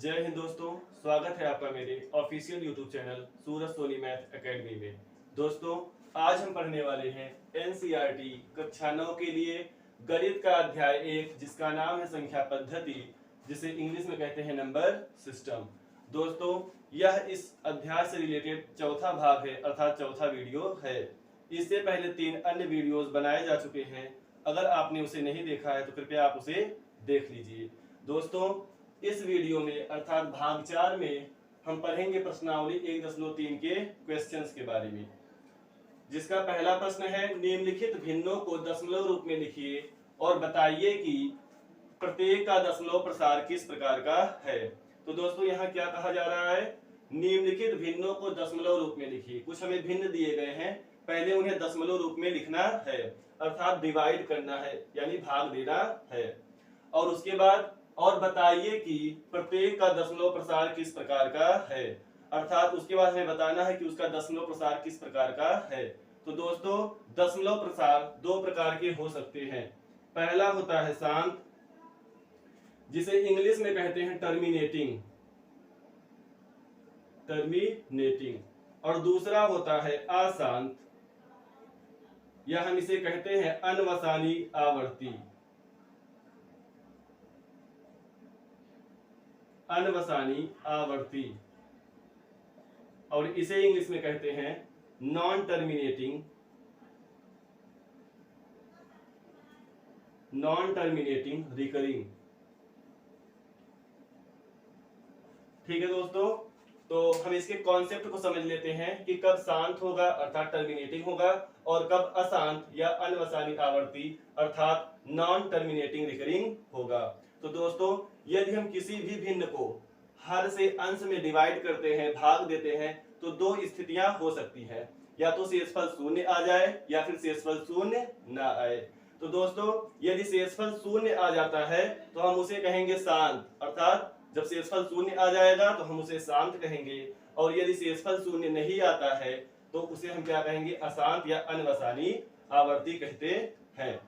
जय हिंद दोस्तों, स्वागत है आपका मेरे ऑफिशियल यूट्यूब चैनल सूरज सोनी मैथ एकेडमी में। दोस्तों, आज हम पढ़ने वाले हैं एनसीईआरटी कक्षा 9 के लिए गणित का अध्याय 1, जिसका नाम है संख्या पद्धति, जिसे इंग्लिश में कहते हैं नंबर सिस्टम। दोस्तों, यह इस अध्याय से रिलेटेड चौथा भाग है, अर्थात चौथा वीडियो है। इससे पहले 3 अन्य वीडियोस बनाए जा चुके हैं। अगर आपने उसे नहीं देखा है तो कृपया आप उसे देख लीजिए। दोस्तों, इस वीडियो में अर्थात भाग 4 में हम पढ़ेंगे प्रश्नावली 1.3 के क्वेश्चंस के बारे में, जिसका पहला प्रश्न है निम्नलिखित भिन्नों को दशमलव रूप में लिखिए और बताइए कि प्रत्येक का दशमलव प्रसार किस प्रकार का है। तो दोस्तों, यहाँ क्या कहा जा रहा है, निम्नलिखित भिन्नों को दशमलव रूप में लिखिए। कुछ हमें भिन्न दिए गए हैं, पहले उन्हें दशमलव रूप में लिखना है, अर्थात डिवाइड करना है, यानी भाग देना है। और उसके बाद और बताइए कि प्रत्येक का दशमलव प्रसार किस प्रकार का है, अर्थात उसके बाद हमें बताना है कि उसका दशमलव प्रसार किस प्रकार का है। तो दोस्तों, दशमलव प्रसार 2 प्रकार के हो सकते हैं। पहला होता है शांत, जिसे इंग्लिश में कहते हैं टर्मिनेटिंग, और दूसरा होता है अशांत, या हम इसे कहते हैं अनवसानी आवर्ती, और इसे इंग्लिश में कहते हैं नॉन टर्मिनेटिंग रिकरिंग। ठीक है दोस्तों, तो हम इसके कॉन्सेप्ट को समझ लेते हैं कि कब शांत होगा अर्थात टर्मिनेटिंग होगा, और कब अशांत या अनवसानी आवर्ती अर्थात नॉन टर्मिनेटिंग रिकरिंग होगा। तो दोस्तों, यदि हम किसी भी भिन्न को हर से अंश में डिवाइड करते हैं, भाग देते हैं, तो 2 स्थितियां हो सकती है, या तो शेषफल 0 आ जाए या फिर शेषफल 0 ना आए। तो दोस्तों, यदि शेषफल 0 आ जाता है तो हम उसे कहेंगे शांत, अर्थात जब शेषफल 0 आ जाएगा तो हम उसे शांत कहेंगे, और यदि शेषफल 0 नहीं आता है तो उसे हम क्या कहेंगे, अशांत या अनवसानी आवर्ती कहते हैं।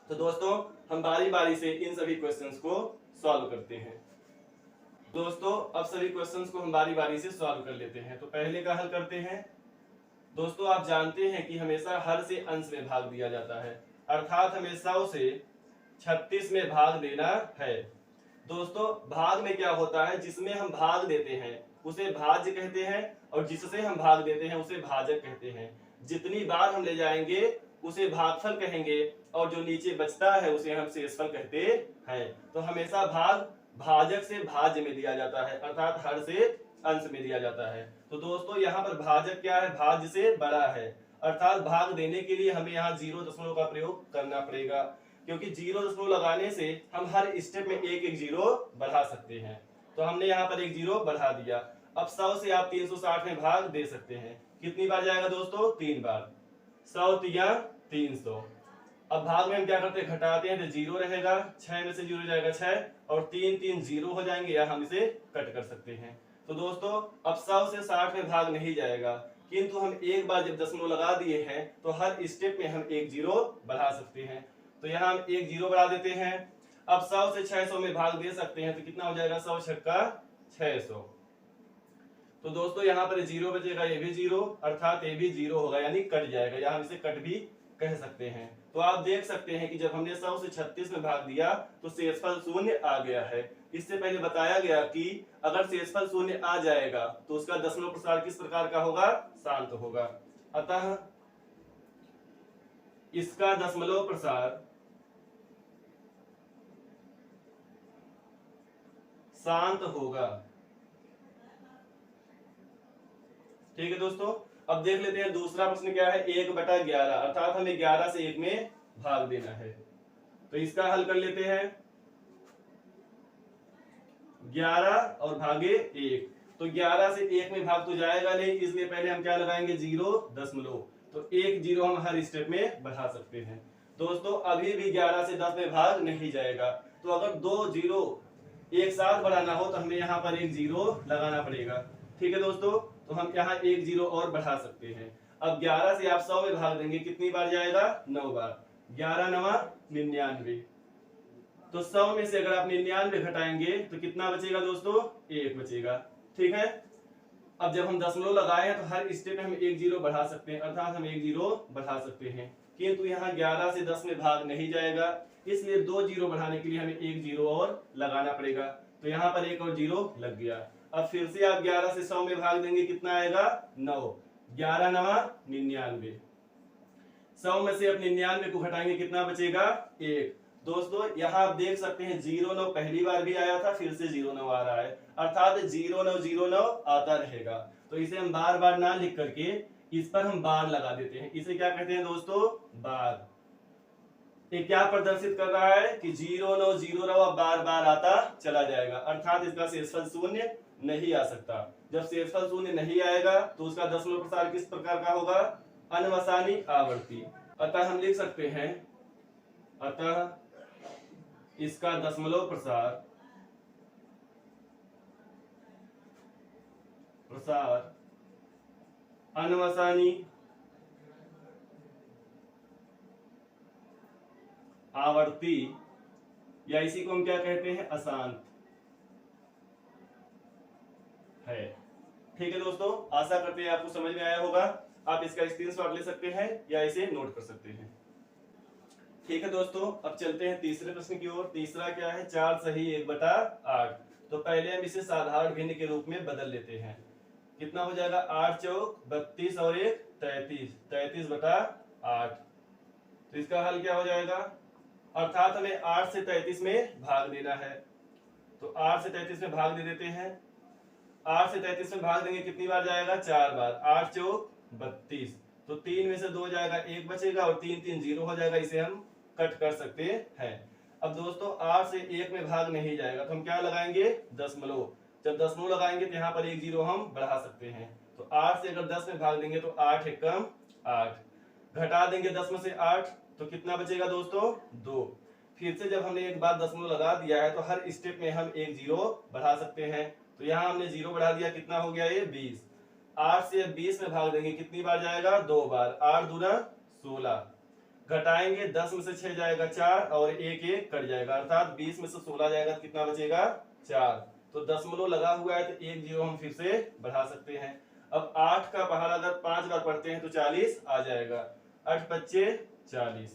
तो दोस्तों, हम बारी बारी से इन सभी क्वेश्चंस को सॉल्व करते हैं। दोस्तों, अब सभी क्वेश्चंस को हम बारी बारी से सॉल्व कर लेते हैं। तो पहले का हल करते हैं। दोस्तों, आप जानते हैं कि हमेशा हर से अंश में भाग दिया जाता है, अर्थात हमें 100 से 36 में भाग देना है। दोस्तों, भाग में क्या होता है, जिसमें हम भाग देते हैं उसे भाज्य कहते हैं, और जिससे हम भाग देते हैं उसे भाजक कहते हैं। जितनी बार हम ले जाएंगे उसे भागफल कहेंगे, और जो नीचे बचता है उसे हम शेषफल कहते हैं। तो हमेशा भाग भाजक से भाज्य में दिया जाता है, अर्थात हर से अंश में दिया जाता है। तो दोस्तों, यहाँ पर भाजक क्या है, भाज्य से बड़ा है, अर्थात भाग देने के लिए हमें यहाँ 0 का प्रयोग करना पड़ेगा, क्योंकि 0 लगाने से हम हर स्टेप में एक एक 0 बढ़ा सकते हैं। तो हमने यहाँ पर एक 0 बढ़ा दिया। अब 100 से आप 360 में भाग दे सकते हैं। कितनी बार जाएगा दोस्तों, 3 बार। 100 तिया 300। अब भाग में हम क्या करते हैं, घटाते हैं तो 0 रहेगा, 6 में से 0 जाएगा 6, और 3 3 0 हो जाएंगे, या हम इसे कट कर सकते हैं। तो दोस्तों, अब 100 से 60 में भाग नहीं जाएगा, किंतु हम एक बार जब दशमलव लगा दिए हैं तो हर स्टेप में हम एक 0 बढ़ा सकते हैं। तो यहाँ हम एक 0 बढ़ा देते हैं। अब 100 से 600 में भाग दे सकते हैं, तो कितना हो जाएगा, 100 छक्का 600। तो दोस्तों, यहाँ पर 0 बचेगा, ये भी 0, अर्थात ये भी 0 होगा, यानी कट जाएगा, या हम इसे कट भी कह सकते हैं। तो आप देख सकते हैं कि जब हमने 100 से 36 में भाग दिया तो शेषफल 0 आ गया है। इससे पहले बताया गया कि अगर शेषफल 0 आ जाएगा तो उसका दशमलव प्रसार किस प्रकार का होगा, शांत होगा। अतः इसका दशमलव प्रसार शांत होगा। ठीक है दोस्तों, अब देख लेते हैं दूसरा प्रश्न क्या है, 1/11, अर्थात हमें 11 से 1 में भाग देना है। तो इसका हल कर लेते हैं। 11 और भागे 1, तो 11 से 1 में भाग तो जाएगा नहीं, इसलिए पहले हम क्या लगाएंगे, 0 तो एक 0 हम हर स्टेप में बढ़ा सकते हैं। दोस्तों, अभी भी 11 से 10 में भाग नहीं जाएगा, तो अगर 2 0 एक साथ बढ़ाना हो तो हमें यहाँ पर एक 0 लगाना पड़ेगा। ठीक है दोस्तों, तो हम यहाँ एक 0 और बढ़ा सकते हैं। अब 11 से आप 100 में भाग देंगे, कितनी बार जाएगा, 9 बार। 11 9 99। तो 100 में से अगर आप 99 घटाएंगे तो कितना बचेगा दोस्तों? 1 बचेगा। ठीक है, अब जब हम दशमलव लगाए हैं तो हर स्टेप में हम एक जीरो बढ़ा सकते हैं, अर्थात हम एक जीरो बढ़ा सकते हैं, किंतु यहाँ 11 से 10 में भाग नहीं जाएगा, इसलिए 2 जीरो बढ़ाने के लिए हमें एक जीरो और लगाना पड़ेगा। तो यहाँ पर एक और जीरो लग गया। अब फिर से आप 11 से 100 में भाग देंगे, कितना आएगा? 9। 11 नवा 99। 100 में से अब 99 को घटाएंगे, कितना बचेगा? 1। दोस्तों यहाँ आप देख सकते हैं 09 पहली बार भी आया था, फिर से 09 आ रहा है, अर्थात 0909 आता रहेगा। तो इसे हम बार बार ना लिख करके इस पर हम बार लगा देते हैं। इसे क्या कहते हैं दोस्तों? बार। ये क्या प्रदर्शित कर रहा है कि 0909 बार बार आता चला जाएगा, अर्थात इसका शेषफल शून्य नहीं आ सकता। जब शेषफल शून्य नहीं आएगा तो उसका दशमलव प्रसार किस प्रकार का होगा? अनवसानी आवर्ती। अतः हम लिख सकते हैं, अतः इसका दशमलव प्रसार अनवसानी आवर्ती, या इसी को हम क्या कहते हैं? अशांत है। ठीक है दोस्तों, आशा करते हैं आपको समझ में आया होगा। आप इसका स्क्रीनशॉट ले सकते हैं या इसे नोट कर सकते हैं। ठीक है दोस्तों, अब चलते हैं तीसरे प्रश्न की ओर। तीसरा क्या है? 4 सही 1/8। तो पहले हम इसे साधारण भिन्न के रूप में बदल लेते हैं। कितना हो जाएगा? 8 चौक 32 और 1 33, 33/8। तो इसका हल क्या हो जाएगा? अर्थात हमें 8 से 33 में भाग देना है, तो 8 से 33 में भाग दे देते हैं। 8 से 33 में भाग देंगे, कितनी बार जाएगा? 4 बार। 8 चौक 32, तो 3 में से 2 जाएगा, 1 बचेगा और 3 3 0 हो जाएगा। इसे हम कट कर सकते हैं। अब दोस्तों 8 से 1 में भाग नहीं जाएगा, तो हम क्या लगाएंगे? दशमलव। जब दशमलव लगाएंगे तो यहाँ पर एक जीरो हम बढ़ा सकते हैं। तो 8 से अगर 10 में भाग देंगे तो 8 एकम 8, घटा देंगे 10 में से 8 तो कितना बचेगा दोस्तों? 2। फिर से जब हमने एक बार दशमलव लगा दिया है तो हर स्टेप में हम एक जीरो बढ़ा सकते हैं। तो यहाँ हमने जीरो बढ़ा दिया, कितना हो गया? ये 20। 8 से 20 में भाग देंगे, कितनी बार जाएगा? 2 बार। 8 दूना 16, घटाएंगे 10 में से 6 जाएगा 4 और 1 1 कट जाएगा, अर्थात 20 में से 16 जाएगा, कितना बचेगा? 4। तो दशमलव लगा हुआ है तो एक जीरो हम फिर से बढ़ा सकते हैं। अब 8 का पहाड़ा अगर 5 बार पढ़ते हैं तो 40 आ जाएगा। 8 पच्चे 40,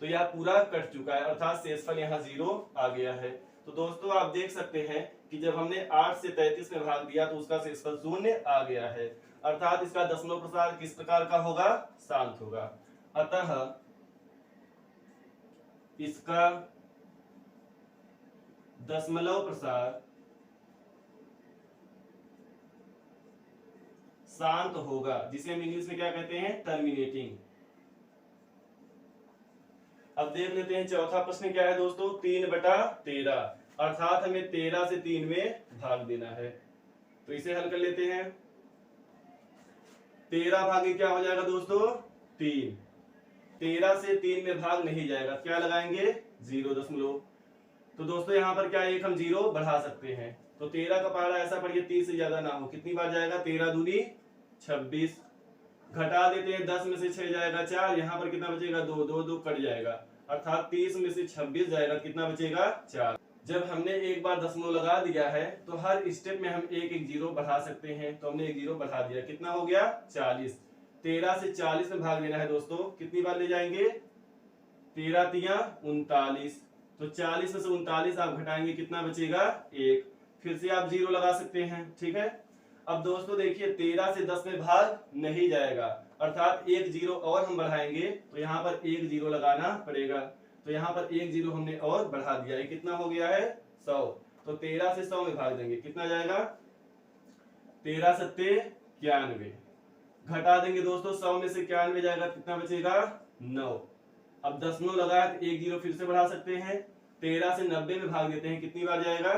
तो यह पूरा कट चुका है, अर्थात शेषफल यहाँ 0 आ गया है। तो दोस्तों आप देख सकते हैं कि जब हमने 8 से 33 में भाग दिया तो उसका शेषफल 0 आ गया है, अर्थात इसका दशमलव प्रसार किस प्रकार का होगा? शांत होगा। अतः इसका दशमलव प्रसार शांत होगा, जिसे हम इंग्लिश में क्या कहते हैं? टर्मिनेटिंग। अब देख लेते हैं चौथा प्रश्न क्या है दोस्तों? 3/13, अर्थात हमें 13 से 3 में भाग देना है। तो इसे हल कर लेते हैं। 13 भागे क्या हो जाएगा दोस्तों? 3। 13 से 3 में भाग नहीं जाएगा, क्या लगाएंगे? 0 तो दोस्तों यहाँ पर क्या एक हम 0 बढ़ा सकते हैं। तो 13 का पहाड़ा ऐसा पढ़िए 30 से ज्यादा ना हो, कितनी बार जाएगा? 13 दूनी 26, घटा देते हैं 10 में से 6 जाएगा 4, यहाँ पर कितना बचेगा? 2 2 2 कट जाएगा, अर्थात 30 में से 26 जाएगा, कितना बचेगा? 4। जब हमने एक बार दशमलव लगा दिया है तो हर स्टेप में हम एक एक जीरो बढ़ा सकते हैं। तो हमने एक जीरो बढ़ा दिया, कितना हो गया? 40। 13 से 40 में भाग देना है दोस्तों, कितनी बार ले जाएंगे? 13 तिया 39, तो 40 में से 39 आप घटाएंगे, कितना बचेगा? 1। फिर से आप जीरो लगा सकते हैं। ठीक है, अब दोस्तों देखिए 13 से 10 में भाग नहीं जाएगा, अर्थात एक जीरो और हम बढ़ाएंगे तो यहाँ पर एक जीरो लगाना पड़ेगा। तो यहाँ पर एक जीरो हमने और बढ़ा दिया, ये कितना हो गया है? 100। तो 13 से 100 में भाग देंगे, कितना जाएगा? 13 सत्ते 91, घटा देंगे दोस्तों 100 में से 91 जाएगा, कितना बचेगा? 9। अब दशमलव लगा है तो एक जीरो फिर से बढ़ा सकते हैं। 13 से 90 में भाग देते हैं, कितनी बार जाएगा?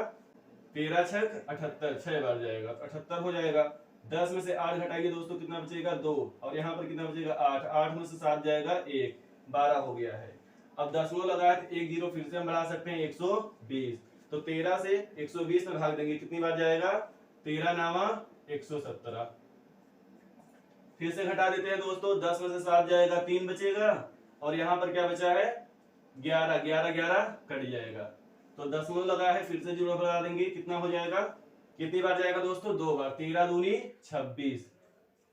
13 छक 78, 6 बार जाएगा, 78 हो जाएगा। 10 में से 8 घटाएंगे दोस्तों, कितना बचेगा? 2, और यहाँ पर कितना बचेगा? 8। 8 में से 7 जाएगा 1, 12 हो गया है। अब दशमलव लगा है तो एक जीरो फिर से हम बढ़ा सकते हैं, 120। तो 13 से 120 में भाग देंगे, कितनी बार जाएगा? 13 नामा 117, फिर से घटा देते हैं दोस्तों। 10 में से 7 जाएगा, 3 बचेगा, और यहाँ पर क्या बचा है? 11 11 11 कट जाएगा, तो दशमलव लगा है, फिर से जीरो लगा देंगे, कितना हो जाएगा, कितनी बार जाएगा दोस्तों, 2 बार, 13 दूनी 26।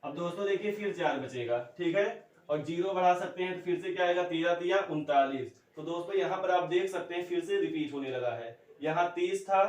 अब दोस्तों देखिए फिर 4 बचेगा, ठीक है, और जीरो बढ़ा सकते हैं तो फिर से क्या आएगा, 13 तिया 39। तो दोस्तों यहाँ पर आप देख सकते हैं फिर से रिपीट होने लगा है, यहाँ 30 था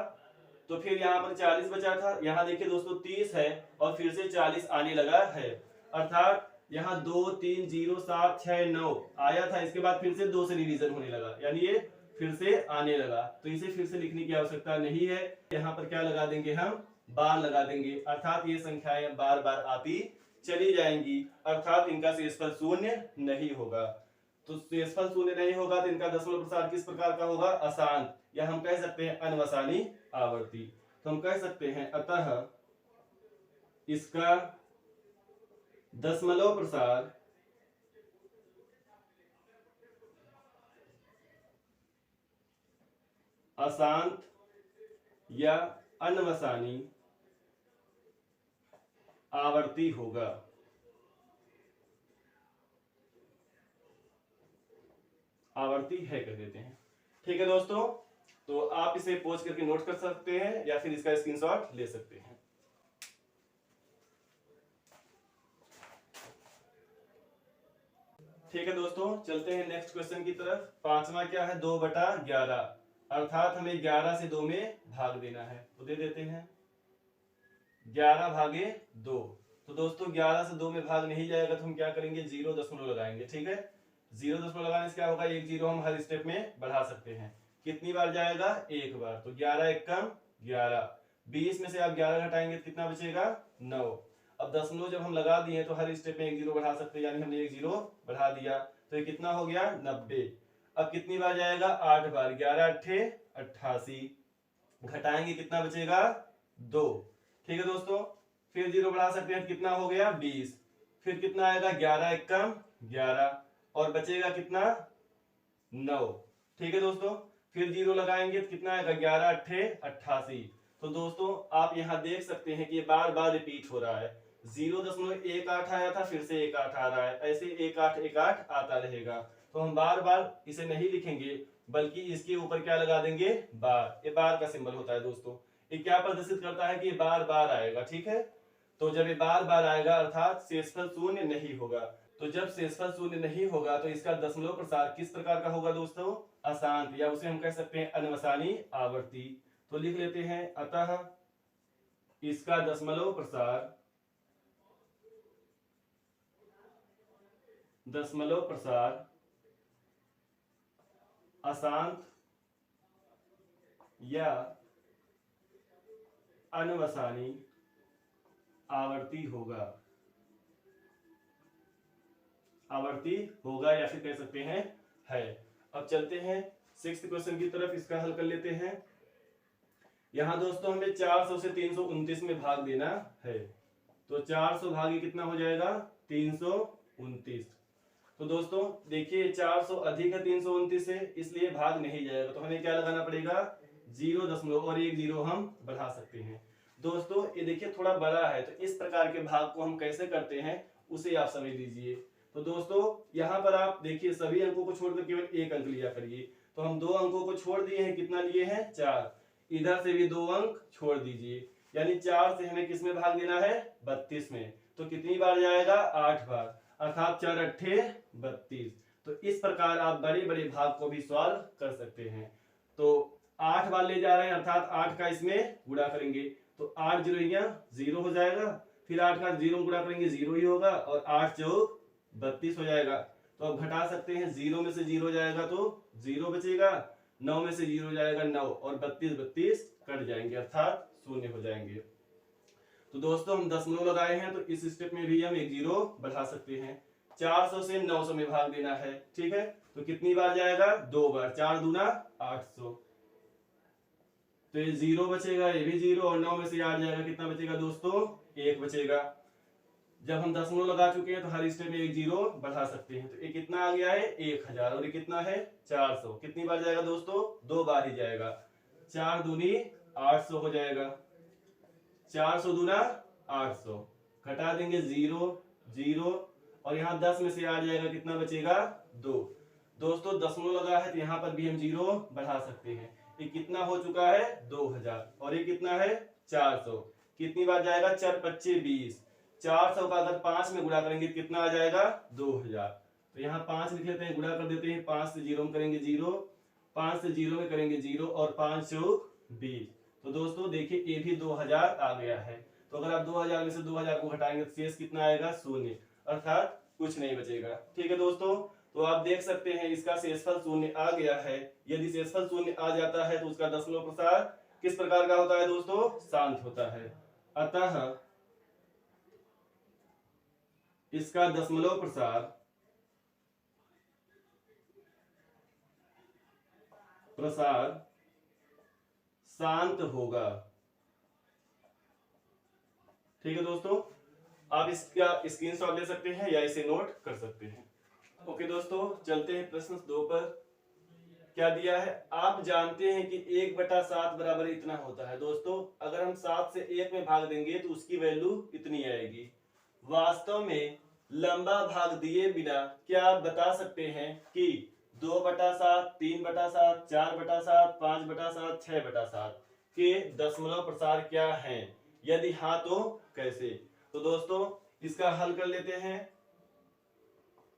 तो फिर यहाँ पर 40 बचा था, यहाँ देखिए दोस्तों 30 है और फिर से 40 आने लगा है, अर्थात यहाँ 2 3 0 7 6 9 आया था, इसके बाद फिर से 2 से रिवीजन होने लगा, यानी ये फिर से आने लगा, तो इसे फिर से लिखने की आवश्यकता नहीं है। यहाँ पर क्या लगा देंगे, हम बार लगा देंगे, अर्थात ये संख्याएं बार बार आती चली जाएंगी, अर्थात इनका शेषफल शून्य नहीं होगा। तो शेषफल शून्य नहीं होगा तो इनका दशमलव प्रसार किस प्रकार का होगा, अशांत, या हम कह सकते हैं अनवसानी आवर्ती। तो हम कह सकते हैं अतः इसका दशमलव प्रसार अशांत या अनवसानी आवर्ती होगा। आवर्ती है कह देते हैं, ठीक है दोस्तों। तो आप इसे पोज करके नोट कर सकते हैं या फिर इसका स्क्रीनशॉट ले सकते हैं। ठीक है दोस्तों, चलते हैं नेक्स्ट क्वेश्चन की तरफ। पांचवा क्या है, 2/11, अर्थात हमें 11 से 2 में भाग देना है, तो दे देते हैं 11 भागे 2। तो दोस्तों 11 से 2 में भाग नहीं जाएगा तो हम क्या करेंगे, 0 दशमलव लगाएंगे, ठीक है। 0 दशमलव लगाने से क्या होगा, 1 0 हम हर स्टेप में बढ़ा सकते हैं, कितनी बार जाएगा, 1 बार, तो 11 एकम 11, 20 में से आप 11 घटाएंगे तो कितना बचेगा, 9। अब दशमलव जब हम लगा दिए तो हर स्टेप में 1 0 बढ़ा सकते हैं, यानी हमने 1 0 बढ़ा दिया, तो ये कितना हो गया, 90। अब कितनी बार जाएगा, 8 बार, 11 8 88, घटाएंगे कितना बचेगा, 2, ठीक है दोस्तों। फिर 0 बढ़ा सकते हैं तो कितना हो गया, 20, फिर कितना आएगा, 11 एकम 11, और बचेगा कितना, 9, ठीक है दोस्तों। फिर 0 लगाएंगे तो कितना आएगा, 11 8 88। तो दोस्तों आप यहाँ देख सकते हैं कि ये बार बार रिपीट हो रहा है, 0.18 आया था, फिर से 18 आ रहा है, ऐसे 18 18 आता रहेगा। तो हम बार बार इसे नहीं लिखेंगे, बल्कि इसके ऊपर क्या लगा देंगे, बार, ये बार का सिंबल होता है दोस्तों, ये क्या प्रदर्शित करता है कि बार बार आएगा, ठीक है। तो जब ये बार बार आएगा अर्थात शेषफल शून्य नहीं होगा, तो जब शेषफल शून्य नहीं होगा तो इसका दशमलव प्रसार किस प्रकार का होगा दोस्तों, अशांत, या उसे हम कह सकते हैं अनवसानी आवर्ती। तो लिख लेते हैं अतः इसका दशमलव प्रसार अशांत या अनवसानी आवर्ती होगा, या फिर कह सकते हैं है। अब चलते हैं 6th क्वेश्चन की तरफ, इसका हल कर लेते हैं। यहां दोस्तों हमें 400 से 329 में भाग देना है, तो 400 भागे कितना हो जाएगा, 329। तो दोस्तों देखिए 400 अधिक है 329 से, इसलिए भाग नहीं जाएगा, तो हमें क्या लगाना पड़ेगा, 0 दशमलव और 1 0 हम बढ़ा सकते हैं। दोस्तों ये देखिए थोड़ा बड़ा है, तो इस प्रकार के भाग को हम कैसे करते हैं उसे आप समझ लीजिए। तो दोस्तों यहाँ पर आप देखिए सभी अंकों को छोड़कर केवल एक अंक लिया करिए, तो हम 2 अंकों को छोड़ दिए हैं, कितना लिए हैं, 4, इधर से भी 2 अंक छोड़ दीजिए, यानी 4 से हमें किस में भाग देना है, 32 में, तो कितनी बार जाएगा, 8 बार, अर्थात 4 8 32। तो इस प्रकार आप बड़े बड़े भाग को भी सॉल्व कर सकते हैं। तो 8 बार ले जा रहे हैं, अर्थात 8 का इसमें गुणा करेंगे, तो 8 0 हो जाएगा, फिर 8 का 0 गुणा करेंगे 0 ही होगा, और 8 चौक 32 हो जाएगा। तो अब घटा सकते हैं, 0 में से 0 जाएगा तो 0 बचेगा, 9 में से 0 जाएगा 9, और 32 कट जाएंगे, अर्थात शून्य हो जाएंगे। तो दोस्तों हम दशमलव लगाए हैं, तो इस स्टेप में भी हम 1 0 बढ़ा सकते हैं। 400 से 900 में भाग देना है, ठीक है, तो कितनी बार जाएगा, 2 बार, 4 दूना 800, तो ये 0 बचेगा, ये भी 0, और 9 में से 8 जाएगा, कितना बचेगा दोस्तों, 1 बचेगा। जब हम दशमलव लगा चुके हैं तो हर स्टेप में 1 0 बढ़ा सकते हैं, तो ये कितना आ गया है, 1000, और ये कितना है, 400, कितनी बार जाएगा दोस्तों, 2 बार ही जाएगा, 4 दूनी 800 हो जाएगा, 400 दूना 800, घटा देंगे 0 0, और यहाँ 10 में से 8 जाएगा, कितना बचेगा, 2। दोस्तों दशमलव लगा है तो यहाँ पर भी हम 0 बढ़ा सकते हैं। ये कितना हो चुका है 2000 और ये कितना है 400। कितनी बार जाएगा 4 पच्चे 20। 400 का अगर 5 में गुणा करेंगे कितना आ जाएगा 2000। तो यहाँ 5 लिख लेते हैं, गुणा कर देते हैं। 5 से 0 में करेंगे 0, 5 से 0 में करेंगे 0 और 5 चौक 20। तो दोस्तों देखिए ये भी 2000 आ गया है। तो अगर आप 2000 में से 2000 को घटाएंगे तो शेष कितना आएगा 0, अर्थात कुछ नहीं बचेगा। ठीक है दोस्तों, तो आप देख सकते हैं इसका शेषफल 0 आ गया है। यदि शेषफल 0 आ जाता है तो उसका दशमलव प्रसार किस प्रकार का होता है दोस्तों, शांत होता है। अतः इसका दशमलव प्रसार शांत होगा। ठीक है दोस्तों, आप इसका स्क्रीनशॉट ले सकते हैं या इसे नोट कर सकते हैं। ओके दोस्तों, चलते हैं प्रश्न 2 पर। क्या दिया है, आप जानते हैं कि 1/7 बराबर इतना होता है। दोस्तों अगर हम 7 से 1 में भाग देंगे तो उसकी वैल्यू इतनी आएगी। वास्तव में लंबा भाग दिए बिना क्या आप बता सकते हैं कि 2/7, 3/7, 4/7, 5/7, 6/7 के दशमलव प्रसार क्या हैं? यदि हाँ तो कैसे? तो दोस्तों इसका हल कर लेते हैं।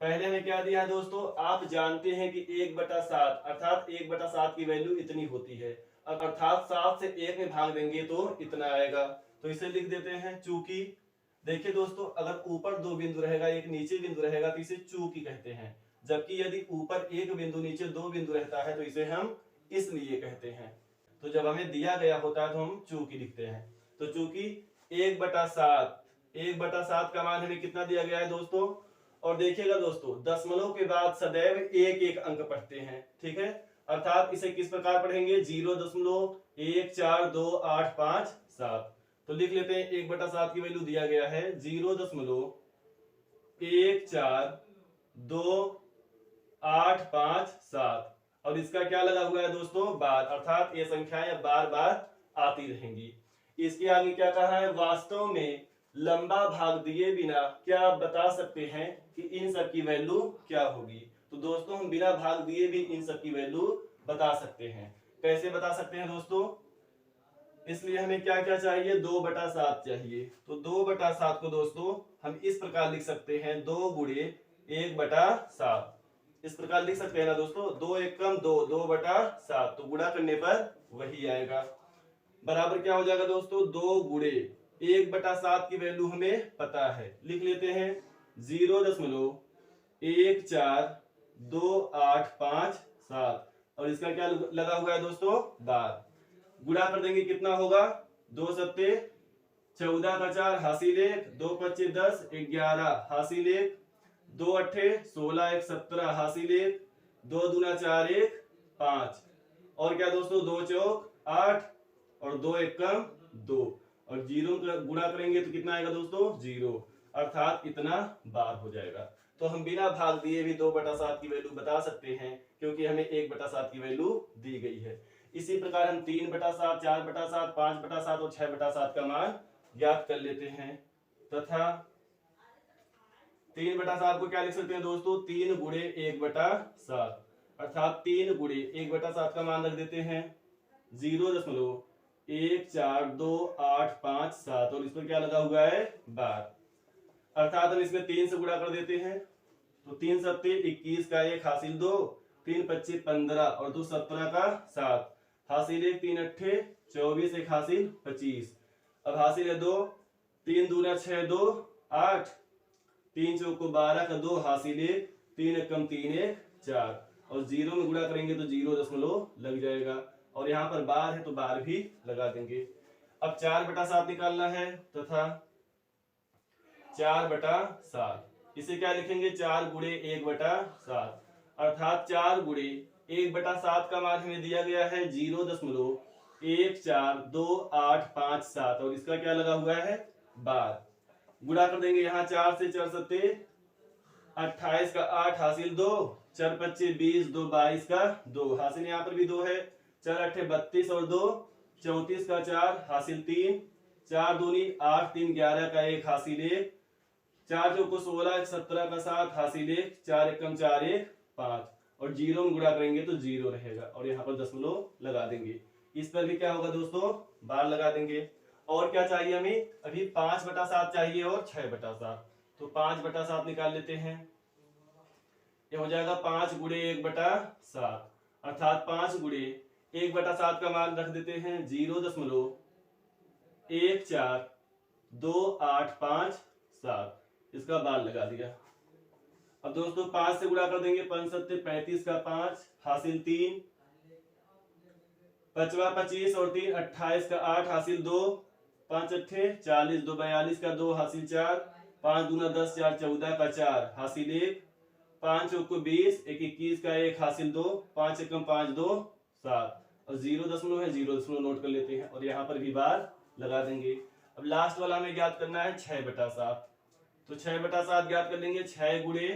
पहले में क्या दिया है दोस्तों, आप जानते हैं कि 1/7 अर्थात 1/7 की वैल्यू इतनी होती है, अर्थात 7 से 1 में भाग देंगे तो इतना आएगा। तो इसे लिख देते हैं चूंकि। देखिए दोस्तों अगर ऊपर 2 बिंदु रहेगा, एक नीचे बिंदु रहेगा तो इसे चूंकि कहते हैं। जबकि यदि ऊपर 1 बिंदु नीचे 2 बिंदु रहता है तो इसे हम इसलिए कहते हैं। तो जब हमें दिया गया होता है तो हम चूंकि लिखते हैं। तो चूंकि 1/7 का मान हमें कितना दिया गया है दोस्तों। और देखिएगा दोस्तों दशमलव के बाद सदैव एक एक अंक पढ़ते हैं। ठीक है, अर्थात इसे किस प्रकार पढ़ेंगे, 0.1428557। तो लिख लेते हैं 1/7 की वैल्यू दिया गया है 0.1428557 और इसका क्या लगा हुआ है दोस्तों, बार, अर्थात ये संख्याएं बार बार आती रहेंगी। इसके आगे क्या कहा है, वास्तव में लंबा भाग दिए बिना क्या आप बता सकते हैं कि इन सब की वैल्यू क्या होगी। तो दोस्तों हम बिना भाग दिए भी इन सब की वैल्यू बता सकते हैं। कैसे बता सकते हैं दोस्तों, इसलिए हमें क्या क्या चाहिए, 2/7 चाहिए। तो 2/7 को दोस्तों हम इस प्रकार लिख सकते हैं, 2 गुणे 1/7 इस प्रकार लिख सकते हैं ना दोस्तों। 2 एकम 2, 2/7 तो गुणा करने पर वही आएगा। बराबर क्या हो जाएगा दोस्तों, 2 गुणे 1/7 की वैल्यू हमें पता है, लिख लेते हैं 0.1428557 और इसका क्या लगा हुआ है दोस्तों, बार। गुणा कर देंगे कितना होगा, 2 सत्ते 14 का 4 हासिल 1, 2 पच्चे 10 11 हासिल 1, 2 अट्ठे 16 1 17 हासिल 1, 2 दूना 4 1 5 और क्या दोस्तों 2 चौक 8 और 2 एकम 2 और 0 गुणा करेंगे तो कितना आएगा दोस्तों 0, अर्थात इतना बार हो जाएगा। तो हम बिना भाग दिए भी 2/7 की वैल्यू बता सकते हैं क्योंकि हमें 1/7 की वैल्यू दी गई है। इसी प्रकार हम 3/7, 4/7, 5/7 और 6/7 का मान ज्ञात कर लेते हैं तथा 3/7 को क्या लिख सकते हैं दोस्तों, 3 गुणे 1/7 अर्थात 3 गुणे 1/7 का मान रख देते हैं 0.1428557 और इस पर क्या लगा हुआ है, बार, अर्थात हम इसमें 3 से गुणा कर देते हैं। तो 3 सत्ते 21 का 1 हासिल 2, 3 पच्चे 15 और 2 17 का 7 हासिल 1, 3 अट्ठे 24 1 हासिल 25। अब हासिल है 2, 3 दूना 6 2 8, 3 चौको 12 का 2 हासिल 1, 3 एकम 3 1 4 और 0 में गुणा करेंगे तो 0 दशमलव लग जाएगा और यहाँ पर बार है तो बार भी लगा देंगे। अब 4/7 निकालना है तथा 4/7 इसे क्या लिखेंगे, 4 गुणे 1/7 अर्थात 4 गुणे 1/7 का मान हमें दिया गया है 0.1428557 और इसका क्या लगा हुआ है, बार। गुणा कर देंगे यहाँ 4 से 4 सत्ते 28 का 8 हासिल 2, 4 पच्चे 20 2 22 का 2 हासिल यहाँ पर भी 2 है, 4 अट्ठे 32 और 2 34 का 4 हासिल 3, 4 दूनी 8 3 11 का 1 हासिल 1, 4 चौको 16 1 17 का 7 हासिल 1, 4 एकम 4 1 5 और जीरो में गुणा करेंगे तो जीरो रहेगा और यहाँ पर दशमलव लगा देंगे। इस पर भी क्या होगा दोस्तों, बार लगा देंगे। और क्या चाहिए हमें, अभी 5/7 चाहिए और 6/7। तो 5/7 निकाल लेते हैं। ये हो जाएगा 5 गुणे 1/7, अर्थात 5 गुणे 1/7 का मान रख देते हैं 0.142857, इसका बार लगा दिया। अब दोस्तों 5 से गुणा कर देंगे, 5 सत्ते 35 का 5 हासिल 3, 5 25 और 3 28 का 8 हासिल 2, 5 अट्ठे 40, 2 42 का 2 हासिल 4, 5 दूना 10, 4 14 का 4 हासिल 1, 5 चौको 20, 1 21 का 1 हासिल 2, 5 एकम 5 2 7 और 0 है 0 नोट कर लेते हैं और यहाँ पर भी बार लगा देंगे। अब लास्ट वाला हमें ज्ञात करना है 6/7। तो 6/7 ज्ञात कर लेंगे, 6 गुणे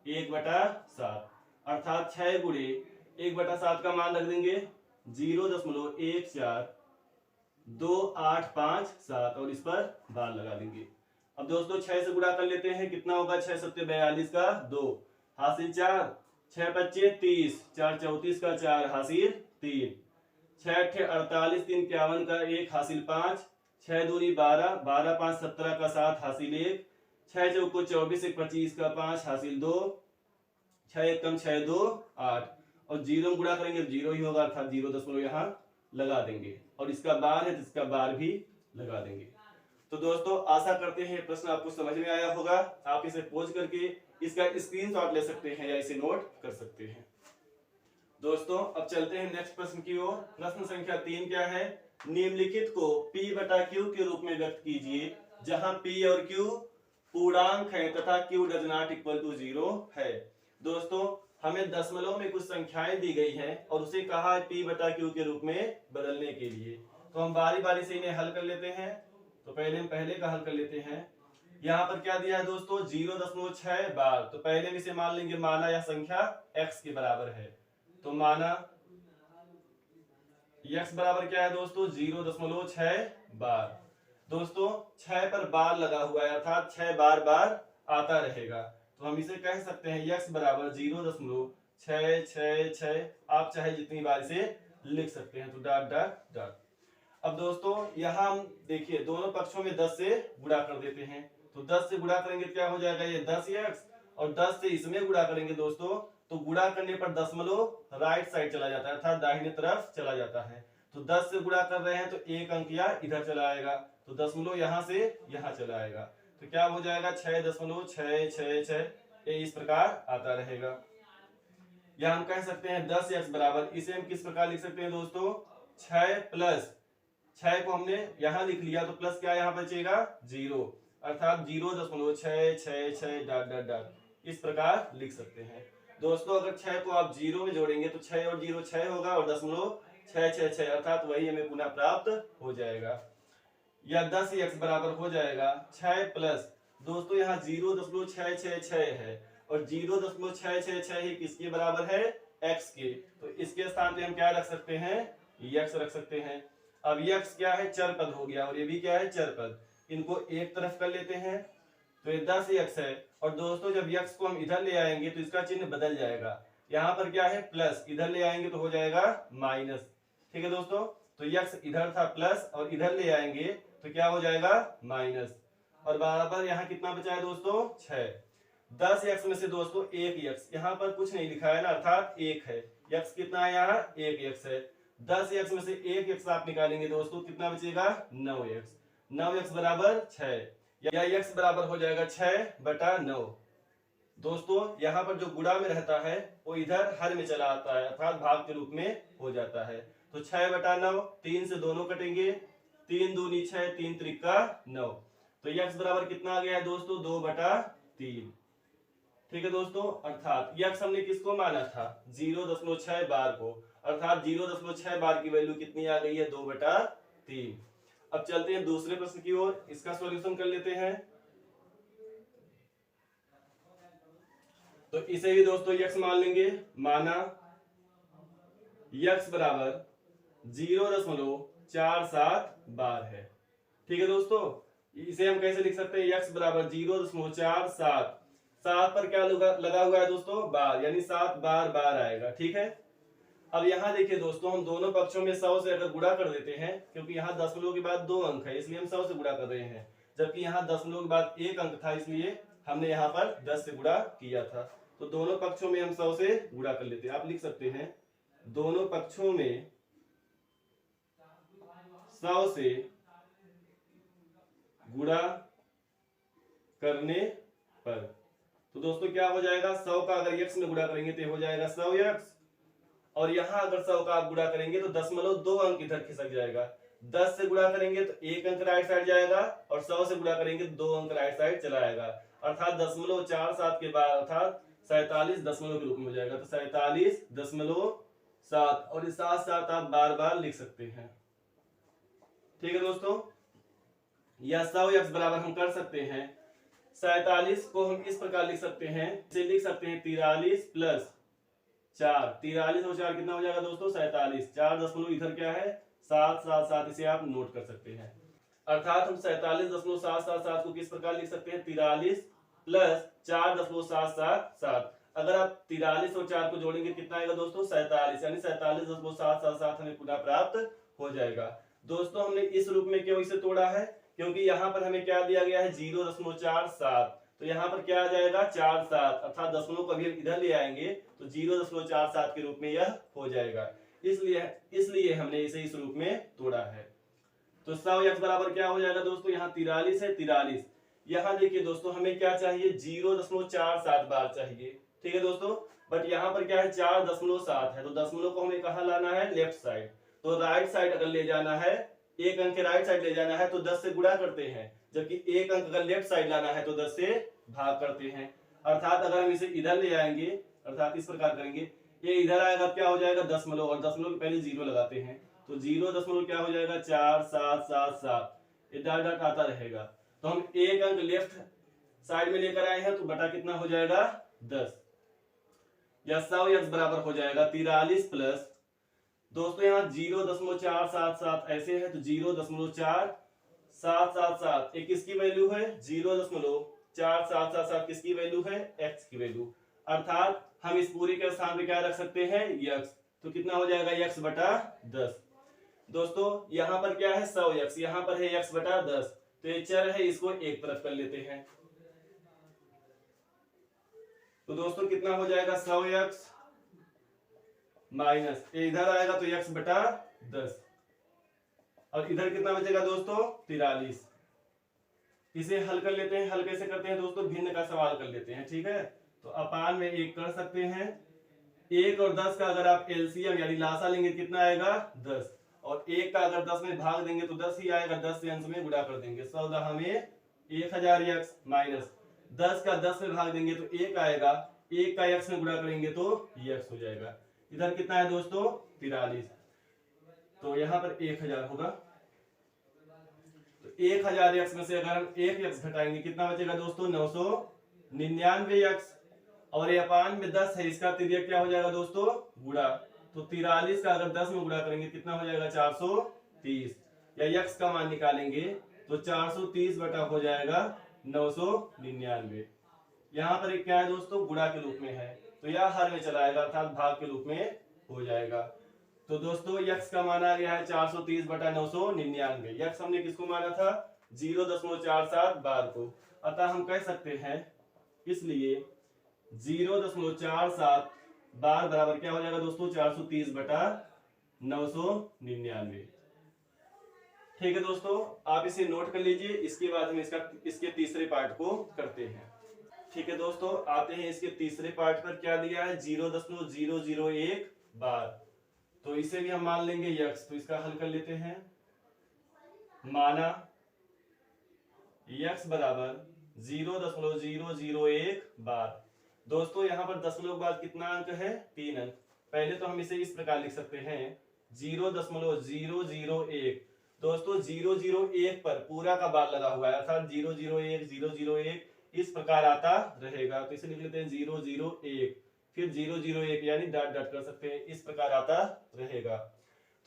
1/7 अर्थात 6 गुणे 1/7 का मान रख देंगे 0.1428557 और इस पर बार लगा देंगे। अब दोस्तों 6 से गुणा कर लेते हैं, कितना होगा, 6 सत्ते 42 का 2 हासिल 4, 6 25 30, 4 34 का 4 हासिल 3, 6 अट्ठे 48, 3 51 का 1 हासिल 5, 6 दूनी 12, 12 5 17 का 7 हासिल 1, 6 चौको 24, 1 25 का 5 हासिल 2, 6 एकम 6 2 8 और 0 गुणा करेंगे जीरो ही होगा, अर्थात 0 यहाँ लगा देंगे और इसका बार है जिसका बार भी लगा देंगे। तो दोस्तों आशा करते हैं प्रश्न आपको समझ में आया होगा। आप इसे पोज करके इसका स्क्रीनशॉट ले सकते हैं या इसे नोट कर सकते हैं। दोस्तों अब चलते हैं नेक्स्ट प्रश्न की ओर। प्रश्न संख्या 3 क्या है, निम्नलिखित को P/Q के रूप में व्यक्त कीजिए जहां P और Q पूर्णांक है तथा Q does not equal to 0 है। दोस्तों हमें दशमलव में कुछ संख्याएं दी गई हैं और उसे कहा है P/Q के रूप में बदलने के लिए। तो हम बारी बारी से इन्हें हल कर लेते हैं। तो पहले हम पहले का हल कर लेते हैं। यहाँ पर क्या दिया है दोस्तों, 0.6 बार। तो पहले हम इसे मान लेंगे, माना यह संख्या x के बराबर है। तो माना x बराबर क्या है दोस्तों, 0.6 बार। दोस्तों 6 पर बार लगा हुआ है अर्थात 6 बार बार आता रहेगा। तो हम इसे कह सकते हैं x बराबर 0.666। आप चाहे जितनी बार इसे लिख सकते हैं। तो डॉट डॉट डॉट। अब दोस्तों यहाँ हम देखिए दोनों पक्षों में 10 से गुणा कर देते हैं। तो 10 से गुणा करेंगे क्या हो जाएगा, ये 10x और 10 से इसमें गुणा करेंगे दोस्तों तो गुणा करने पर दशमलव राइट साइड चला जाता है अर्थात दाहिने तरफ चला जाता है। तो 10 से गुणा कर रहे हैं तो एक अंक या इधर चला आएगा, तो दशमलव यहाँ से यहाँ चला आएगा। तो क्या हो जाएगा 6.666, ये इस प्रकार आता रहेगा। या हम कह सकते हैं 10x बराबर, इसे हम किस प्रकार लिख सकते हैं दोस्तों, 6 प्लस 6 को हमने यहाँ लिख लिया तो प्लस क्या यहाँ बचेगा 0 अर्थात 0.666 डॉट डॉट डॉट इस प्रकार लिख सकते हैं। दोस्तों अगर 6 को आप 0 में जोड़ेंगे तो 6 और 0 6 होगा और दशमलव 666 अर्थात वही हमें पुनः प्राप्त हो जाएगा। या 10x बराबर हो जाएगा 6 प्लस, दोस्तों यहाँ 0.666 है और 0.666 ही किसके बराबर है, x के। तो इसके स्थान पे हम क्या रख सकते हैं, x रख सकते हैं। अब x क्या है, चर पद हो गया और ये भी क्या है, चर पद। इनको एक तरफ कर लेते हैं तो ये 10x है और दोस्तों जब x को हम इधर ले आएंगे तो इसका चिन्ह बदल जाएगा। यहाँ पर क्या है प्लस, इधर ले आएंगे तो हो जाएगा माइनस। ठीक है दोस्तों, तो x इधर था प्लस और इधर ले आएंगे तो क्या हो जाएगा माइनस और बराबर यहाँ कितना बचा है दोस्तों 6। 10x में से दोस्तों 1x, यहाँ पर कुछ नहीं लिखा है ना अर्थात 1 है। x कितना है यहाँ 1x है। 10x में से 1x आप निकालेंगे दोस्तों कितना बचेगा 9x। 9x बराबर 6 या x बराबर हो जाएगा 6/9। दोस्तों यहाँ पर जो गुणा में रहता है वो इधर हर में चला आता है अर्थात भाग के रूप में हो जाता है। तो 6/9, 3 से दोनों कटेंगे, 3 दूनी 6, 3 त्रिका 9। तो x बराबर कितना आ गया है दोस्तों 2/3। ठीक है दोस्तों, अर्थात x हमने किसको माना था 0.6 बार को, अर्थात 0.6 बार की वैल्यू कितनी आ गई है 2/3। अब चलते हैं दूसरे प्रश्न की ओर, इसका सॉल्यूशन कर लेते हैं। तो इसे भी दोस्तों x मान लेंगे, माना x बराबर 0.47 बार है। ठीक है दोस्तों, इसे हम कैसे लिख सकते हैं, x बराबर 0.47 7 पर क्या लगा हुआ है दोस्तों, बार, यानी 7 बार बार आएगा। ठीक है, अब यहाँ देखिए दोस्तों, हम दोनों पक्षों में 100 से अगर गुणा कर देते हैं, क्योंकि यहाँ दशमलव के बाद 2 अंक है इसलिए हम 100 से गुणा कर रहे हैं, जबकि यहाँ दशमलव के बाद 1 अंक था इसलिए हमने यहाँ पर 10 से गुणा किया था। तो दोनों पक्षों में हम 100 से गुणा कर लेते हैं। आप लिख सकते हैं दोनों पक्षों में 100 से गुणा करने पर, तो दोस्तों क्या हो जाएगा, 100 का अगर x में गुणा करेंगे तो हो जाएगा 100x, और यहां अगर 100 का आप गुणा करेंगे तो दशमलव 2 अंक इधर खिसक जाएगा। 10 से गुणा करेंगे तो 1 अंक राइट साइड जाएगा, और 100 से गुणा करेंगे तो 2 अंक राइट साइड चला आएगा, अर्थात 0.47 के बाद अर्थात 47 दशमलव के रूप में हो जाएगा। तो 47.7, और इस साथ साथ आप बार बार लिख सकते हैं। ठीक है दोस्तों, या 100x बराबर हम कर सकते हैं 47 को हम इस प्रकार लिख सकते हैं, इसे लिख सकते हैं 43 प्लस 4, 43 और 4 कितना हो जाएगा दोस्तों, 47, 4 दशमलव इधर क्या है 777, इसे आप नोट कर सकते हैं। अर्थात हम 47.777 को किस प्रकार लिख सकते हैं, 43 प्लस 4.777। अगर आप 43 और 4 को जोड़ेंगे कितना आएगा दोस्तों, 47, यानी 47.777 हमें पुनः प्राप्त हो जाएगा। दोस्तों हमने इस रूप में क्यों इसे तोड़ा है, क्योंकि यहाँ पर हमें क्या दिया गया है 0.47, तो यहाँ पर क्या आ जाएगा 47, अर्थात दशमलव को अभी इधर ले आएंगे तो 0.47 के रूप में यह हो जाएगा, इसलिए हमने इसे इस रूप में तोड़ा है। तो 100x बराबर क्या हो जाएगा दोस्तों, यहाँ 43 है, 43, यहाँ देखिए दोस्तों हमें क्या चाहिए 0.47 बार चाहिए। ठीक है दोस्तों, बट यहाँ पर क्या है 4.7 है, तो दशमलव को हमें कहाँ लाना है, लेफ्ट साइड। तो राइट साइड अगर ले जाना है, एक अंक के राइट साइड ले जाना है तो 10 से गुणा करते हैं, जबकि एक अंक अगर लेफ्ट साइड लाना है तो 10 से भाग करते हैं। अर्थात अगर हम इसे इधर ले आएंगे, अर्थात इस प्रकार करेंगे, ये इधर आएगा क्या हो जाएगा दशमलव, और दशमलव के पहले 0 लगाते हैं, तो 0 दशमलव क्या हो जाएगा 4777, ये डॉट डॉट आता रहेगा। तो हम एक अंक लेफ्ट साइड में लेकर आए हैं तो बटा कितना हो जाएगा 10, या 100x बराबर हो जाएगा 43 प्लस, दोस्तों यहाँ 0.477 ऐसे है तो 0.4777 एक किसकी वैल्यू है 0.4777 किसकी वैल्यू है x की वैल्यू, अर्थात हम इस पूरी के स्थान पे क्या रख सकते हैं x, तो कितना हो जाएगा x बटा 10। दोस्तों यहाँ पर क्या है 100x, यहाँ पर है x बटा 10, तो ये चर है इसको एक तरफ कर लेते हैं, तो दोस्तों कितना हो जाएगा 100x माइनस इधर आएगा तो x बटा 10, और इधर कितना बचेगा दोस्तों 43। इसे हल कर लेते हैं, हल कैसे करते हैं दोस्तों, भिन्न का सवाल कर लेते हैं। ठीक है, तो अपान में 1 कर सकते हैं, 1 और 10 का अगर आप एलसीएम यानी लासा लेंगे कितना आएगा 10, और 1 का अगर 10 में भाग देंगे तो 10 ही आएगा, 10 से अंश में गुणा कर देंगे, 14 में 1000x माइनस 10 का 10 में भाग देंगे तो 1 आएगा, 1 का x में गुणा करेंगे तो x हो जाएगा। इधर कितना है दोस्तों 43, तो यहाँ पर 1000 होगा, तो 1000x में से अगर हम 1x घटाएंगे कितना बचेगा दोस्तों 999x, और ये अपान में 10 है, इसका तिर्यक क्या हो जाएगा दोस्तों गुणा, तो 43 का अगर 10 में गुणा करेंगे कितना हो जाएगा 430, या x का मान निकालेंगे तो 430 बटा हो जाएगा 999। यहाँ पर एक क्या है दोस्तों गुणा के रूप में है, तो यह हर में चला आएगा, अर्थात भाग के रूप में हो जाएगा। तो दोस्तों x का मान आ गया है 430 बटा 999, x हमने किसको माना था 0.47 बार को, अतः हम कह सकते हैं इसलिए 0.47 बार बराबर क्या हो जाएगा दोस्तों 430 बटा 999। ठीक है दोस्तों, आप इसे नोट कर लीजिए, इसके बाद हम इसके तीसरे पार्ट को करते हैं। ठीक है दोस्तों, आते हैं इसके तीसरे पार्ट पर, क्या दिया है 0.001 बार, तो इसे भी हम मान लेंगे x, तो इसका हल कर लेते हैं। माना x बराबर 0.001 बार, दोस्तों यहाँ पर दशमलव के बाद कितना अंक है 3 अंक, पहले तो हम इसे इस प्रकार लिख सकते हैं 0.001, दोस्तों 001 पर पूरा का बार लगा हुआ है, अर्थात 001 001 इस प्रकार आता रहेगा, तो इसे लिख लेते हैं 001 फिर 001 यानी डॉट डॉट कर सकते हैं, इस प्रकार आता रहेगा।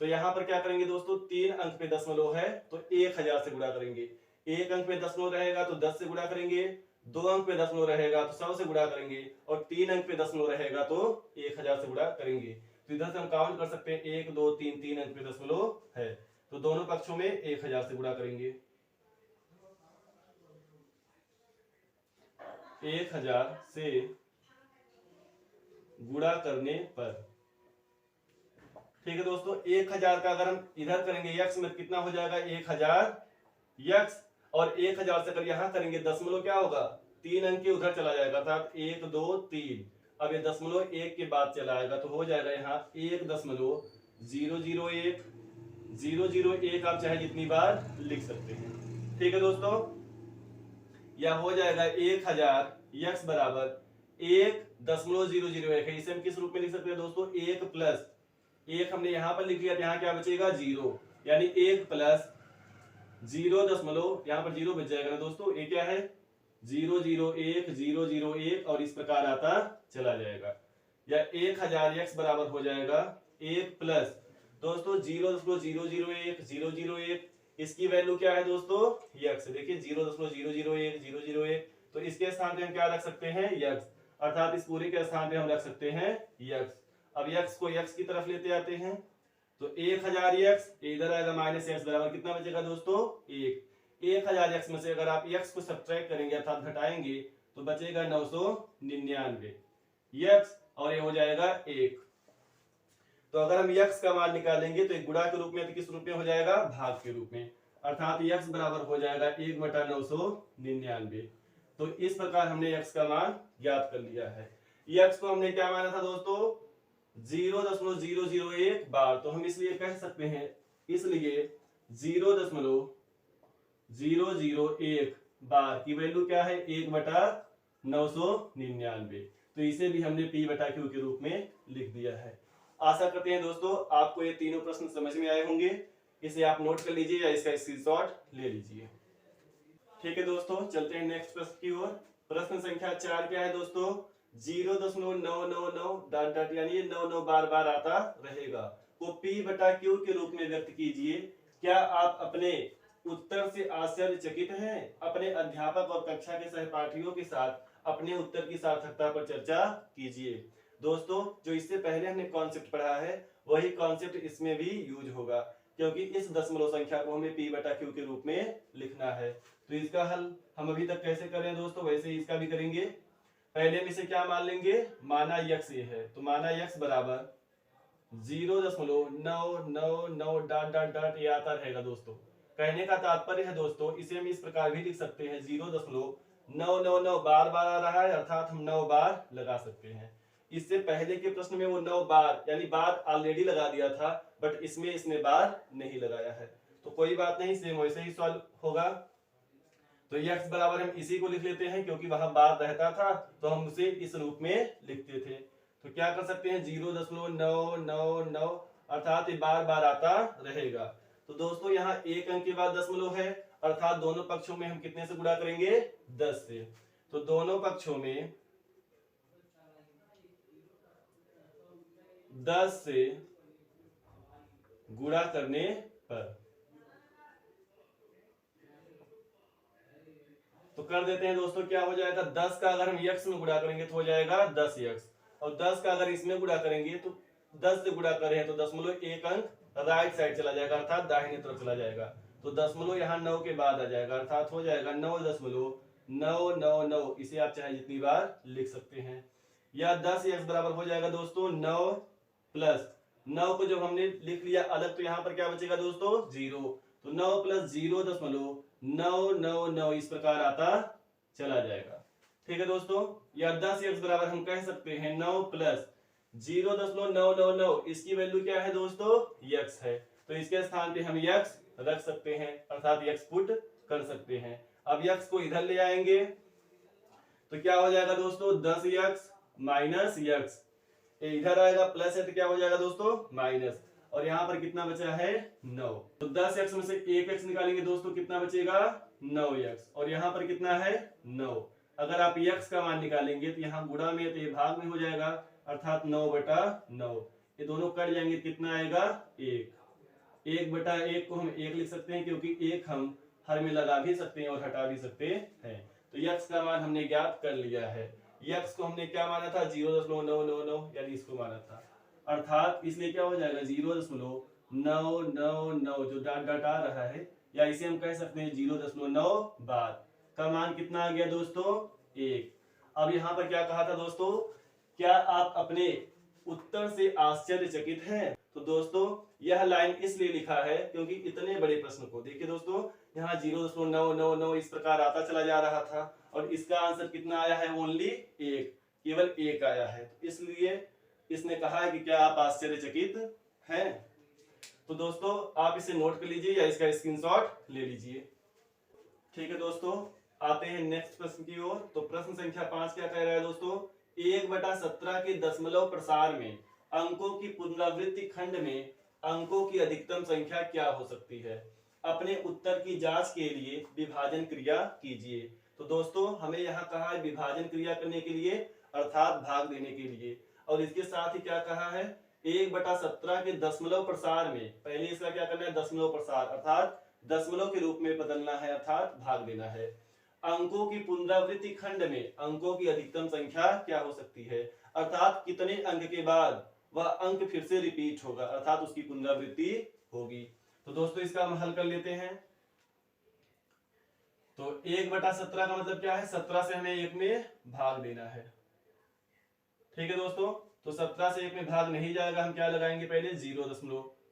तो यहाँ पर क्या करेंगे दोस्तों 3 अंक पे दशमलव है तो 1000 से गुणा करेंगे, 1 अंक पे दशमलव रहेगा तो 10 से गुणा करेंगे, 2 अंक पे दशमलव रहेगा तो 100 से गुणा करेंगे, और 3 अंक पे दशमलव रहेगा तो 1000 से गुणा करेंगे। तो इधर से हम काउंट कर सकते हैं 1 2 3, 3 अंक पे दशमलव है, तो दोनों पक्षों में 1000 से गुणा करेंगे। 1000 से गुणा करने पर, ठीक है दोस्तों, 1000 का अगर हम इधर करेंगे यक्स में कितना हो जाएगा 1000 यक्स, और 1000 से अगर यहां करेंगे दशमलव क्या होगा 3 अंक के उधर चला जाएगा, अर्थात 1 2 3। अब ये दशमलव 1 के बाद चला आएगा तो हो जाएगा यहाँ 1.001 001। आप चाहे जितनी बार लिख सकते हैं, ठीक है दोस्तों। यह हो जाएगा 1000 यक्स बराबर 1.001 है। इसे हम किस रूप में लिख सकते हैं दोस्तों, 1 प्लस 1 हमने यहां पर लिख लिया, यहाँ क्या बचेगा 0, यानी 1 प्लस 0 दशमलव, यहाँ पर 0 बच जाएगा ना दोस्तों, ये क्या है 001 001, और इस प्रकार आता चला जाएगा। या 1000 यक्स बराबर हो जाएगा 1 प्लस दोस्तों 0.001 001, इसकी वैल्यू क्या है दोस्तों यक्स। देखिए 0.001 001, तो इसके स्थान पे हम क्या रख सकते हैं यक्स, अर्थात इस पूरे के स्थान पे हम रख सकते हैं यक्स। अब यक्स को यक्स की तरफ लेते आते हैं, तो 1000 यक्स इधर आएगा माइनस एक्स बराबर कितना बचेगा दोस्तों 1। 1000 यक्स में से अगर आप यक्स को सब्ट्रैक्ट करेंगे अर्थात घटाएंगे तो बचेगा 999 यक्स, और ये हो जाएगा 1। तो अगर हम यक्स का मान निकालेंगे तो एक गुणा के रूप में, तो किस रूप में हो जाएगा भाग के रूप में, अर्थात यक्स बराबर हो जाएगा 1/999। तो इस प्रकार हमने यक्स का मान ज्ञात कर लिया है। यक्स को हमने क्या माना था दोस्तों 0.001 बार, तो हम इसलिए कह सकते हैं, इसलिए 0.001 बार की वैल्यू क्या है 1/999। तो इसे भी हमने P/Q के रूप में लिख दिया है। आशा करते हैं दोस्तों आपको ये तीनों प्रश्न समझ में आए होंगे। इसे आप नोट कर लीजिए या इसका स्क्रीनशॉट ले लीजिए। ठीक है दोस्तों, चलते हैं नेक्स्ट प्रश्न की ओर। प्रश्न संख्या 4 क्या है दोस्तों 0.999 डॉट डॉट, यानी ये 9 बार बार आता रहेगा, को P/Q के रूप में व्यक्त कीजिए। क्या आप अपने उत्तर से आश्चर्यचकित हैं? अपने अध्यापक और कक्षा के सहपाठियों के साथ अपने उत्तर की सार्थकता पर चर्चा कीजिए। दोस्तों जो इससे पहले हमने कॉन्सेप्ट पढ़ा है वही कॉन्सेप्ट इसमें भी यूज होगा, क्योंकि इस दशमलव संख्या को हमें P/Q के रूप में लिखना है। तो इसका हल हम अभी तक कैसे करें दोस्तों, वैसे ही इसका भी करेंगे। पहले हम इसे क्या मान लेंगे, माना यक्स ये है, तो माना यक्स बराबर 0.999 डॉट डॉट डॉट, ये आता रहेगा दोस्तों। कहने का तात्पर्य है दोस्तों, इसे हम इस प्रकार भी लिख सकते हैं 0.999 बार बार आ रहा है, अर्थात हम 9 बार लगा सकते हैं। इससे पहले के प्रश्न में वो 9 बार यानी बार ऑलरेडी लगा दिया था, बट इसमें इसने बार नहीं लगाया है, तो कोई बात नहीं, सेम वैसे ही सॉल्व होगा। तो x बराबर हम इसी को लिख लेते हैं, क्योंकि वहां बार रहता था तो हम उसे इस रूप में लिखते थे। तो क्या कर सकते हैं 0.999, अर्थात ये बार बार आता रहेगा। तो दोस्तों यहाँ एक अंक के बाद दशमलव है, अर्थात दोनों पक्षों में हम कितने से गुणा करेंगे 10 से। तो दोनों पक्षों में 10 से गुणा करने पर, तो कर देते हैं दोस्तों, क्या हो जाएगा 10 का अगर हम यक्स में गुणा करेंगे तो हो जाएगा 10 यक्स, और 10 का अगर इसमें गुणा करेंगे तो 10 से गुणा कर रहे हैं तो दशमलव एक अंक राइट साइड चला जाएगा, अर्थात दाहिने तरफ चला जाएगा। तो दशमलव यहाँ 9 के बाद आ जाएगा, अर्थात हो जाएगा 9.999। इसे आप चाहे जितनी बार लिख सकते हैं। या 10 यक्स बराबर हो जाएगा दोस्तों 9 प्लस 9 को जब हमने लिख लिया अलग, तो यहाँ पर क्या बचेगा दोस्तों 0, तो 9 प्लस 0.999 इस प्रकार आता चला जाएगा। ठीक है दोस्तों, या 10 यक्स बराबर हम कह सकते हैं 9 प्लस 0.999, इसकी वैल्यू क्या है दोस्तों यक्स है, तो इसके स्थान पे हम यक्स रख सकते हैं, अर्थात यक्स पुट कर सकते हैं। अब यक्स को इधर ले आएंगे तो क्या हो जाएगा दोस्तों 10 यक्स माइनस यक्स, इधर आएगा प्लस है तो क्या हो जाएगा दोस्तों माइनस, और यहाँ पर कितना बचा है 9। तो 10 एक्स में से 1 एक्स निकालेंगे दोस्तों, कितना बचेगा 9 एक्स, और यहाँ पर कितना है 9। अगर आप एक्स का मान निकालेंगे तो यहाँ गुणा में तो ये भाग में हो जाएगा, अर्थात 9/9। ये दोनों कट जाएंगे, कितना आएगा 1। 1/1 को हम 1 लिख सकते हैं, क्योंकि 1 हम हर में लगा भी सकते हैं और हटा भी सकते हैं। तो यक्स का मान हमने ज्ञात कर लिया है। यक्स को हमने क्या माना था 0.999 यानी इसको माना था, अर्थात इसलिए क्या हो जाएगा 0.999 जो डाट डाट आ रहा है, या इसे हम कह सकते हैं 0.9 बाद का मान कितना आ गया दोस्तों 1। अब यहाँ पर क्या कहा था दोस्तों, क्या आप अपने उत्तर से आश्चर्यचकित हैं? तो दोस्तों यह लाइन इसलिए लिखा है क्योंकि इतने बड़े प्रश्न को देखिए दोस्तों, यहाँ 0.999 इस प्रकार आता चला जा रहा था और इसका आंसर कितना आया है ओनली 1, केवल 1 आया है। तो इसलिए इसने कहा है कि क्या आप आश्चर्यचकित हैं। तो दोस्तों आप इसे नोट कर लीजिए या इसका स्क्रीनशॉट ले लीजिए। ठीक है दोस्तों, आते हैं नेक्स्ट प्रश्न की ओर। तो प्रश्न संख्या 5 क्या कह रहा है दोस्तों, 1/17 के दशमलव प्रसार में अंकों की पुनरावृत्ति खंड में अंकों की अधिकतम संख्या क्या हो सकती है? अपने उत्तर की जांच के लिए विभाजन क्रिया कीजिए। तो दोस्तों हमें यहाँ कहा है विभाजन क्रिया करने के लिए, अर्थात भाग देने के लिए, और इसके साथ ही क्या कहा है 1/17 के दशमलव प्रसार में, पहले इसका क्या करना है दशमलव प्रसार अर्थात दशमलव के रूप में बदलना है, अर्थात भाग देना है। अंकों की पुनरावृत्ति खंड में अंकों की अधिकतम संख्या क्या हो सकती है, अर्थात कितने अंक के बाद वह अंक फिर से रिपीट होगा, अर्थात उसकी पुनरावृत्ति होगी। तो दोस्तों इसका हम हल कर लेते हैं। तो 1/17 का मतलब क्या है, 17 से हमें 1 में भाग देना है। ठीक है दोस्तों, तो 17 से 1 में भाग नहीं जाएगा, हम क्या लगाएंगे पहले 0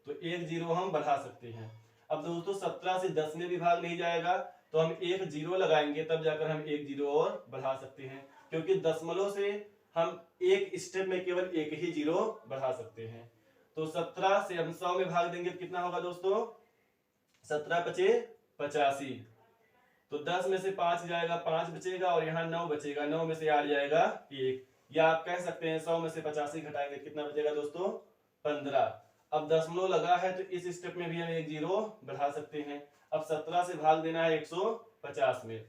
तो 1 0 हम बढ़ा सकते हैं। अब दोस्तों 17 से 10 में भी भाग नहीं जाएगा तो हम 1 0 लगाएंगे, तब जाकर हम 1 0 और बढ़ा सकते हैं, क्योंकि दशमलव से हम एक स्टेप में केवल 1 ही 0 बढ़ा सकते हैं। तो 17 से हम 100 में भाग देंगे तो कितना होगा दोस्तों, 17 पचे 85, तो 10 में से 5 जाएगा 5 बचेगा और यहाँ 9 बचेगा, 9 में से 8 जाएगा 1, या आप कह सकते हैं 100 में से 85 घटाएंगे कितना बचेगा दोस्तों 15। अब दशमलव लगा है तो इस स्टेप में भी हम 1 0 बढ़ा सकते हैं। अब 17 से भाग देना है 150 में,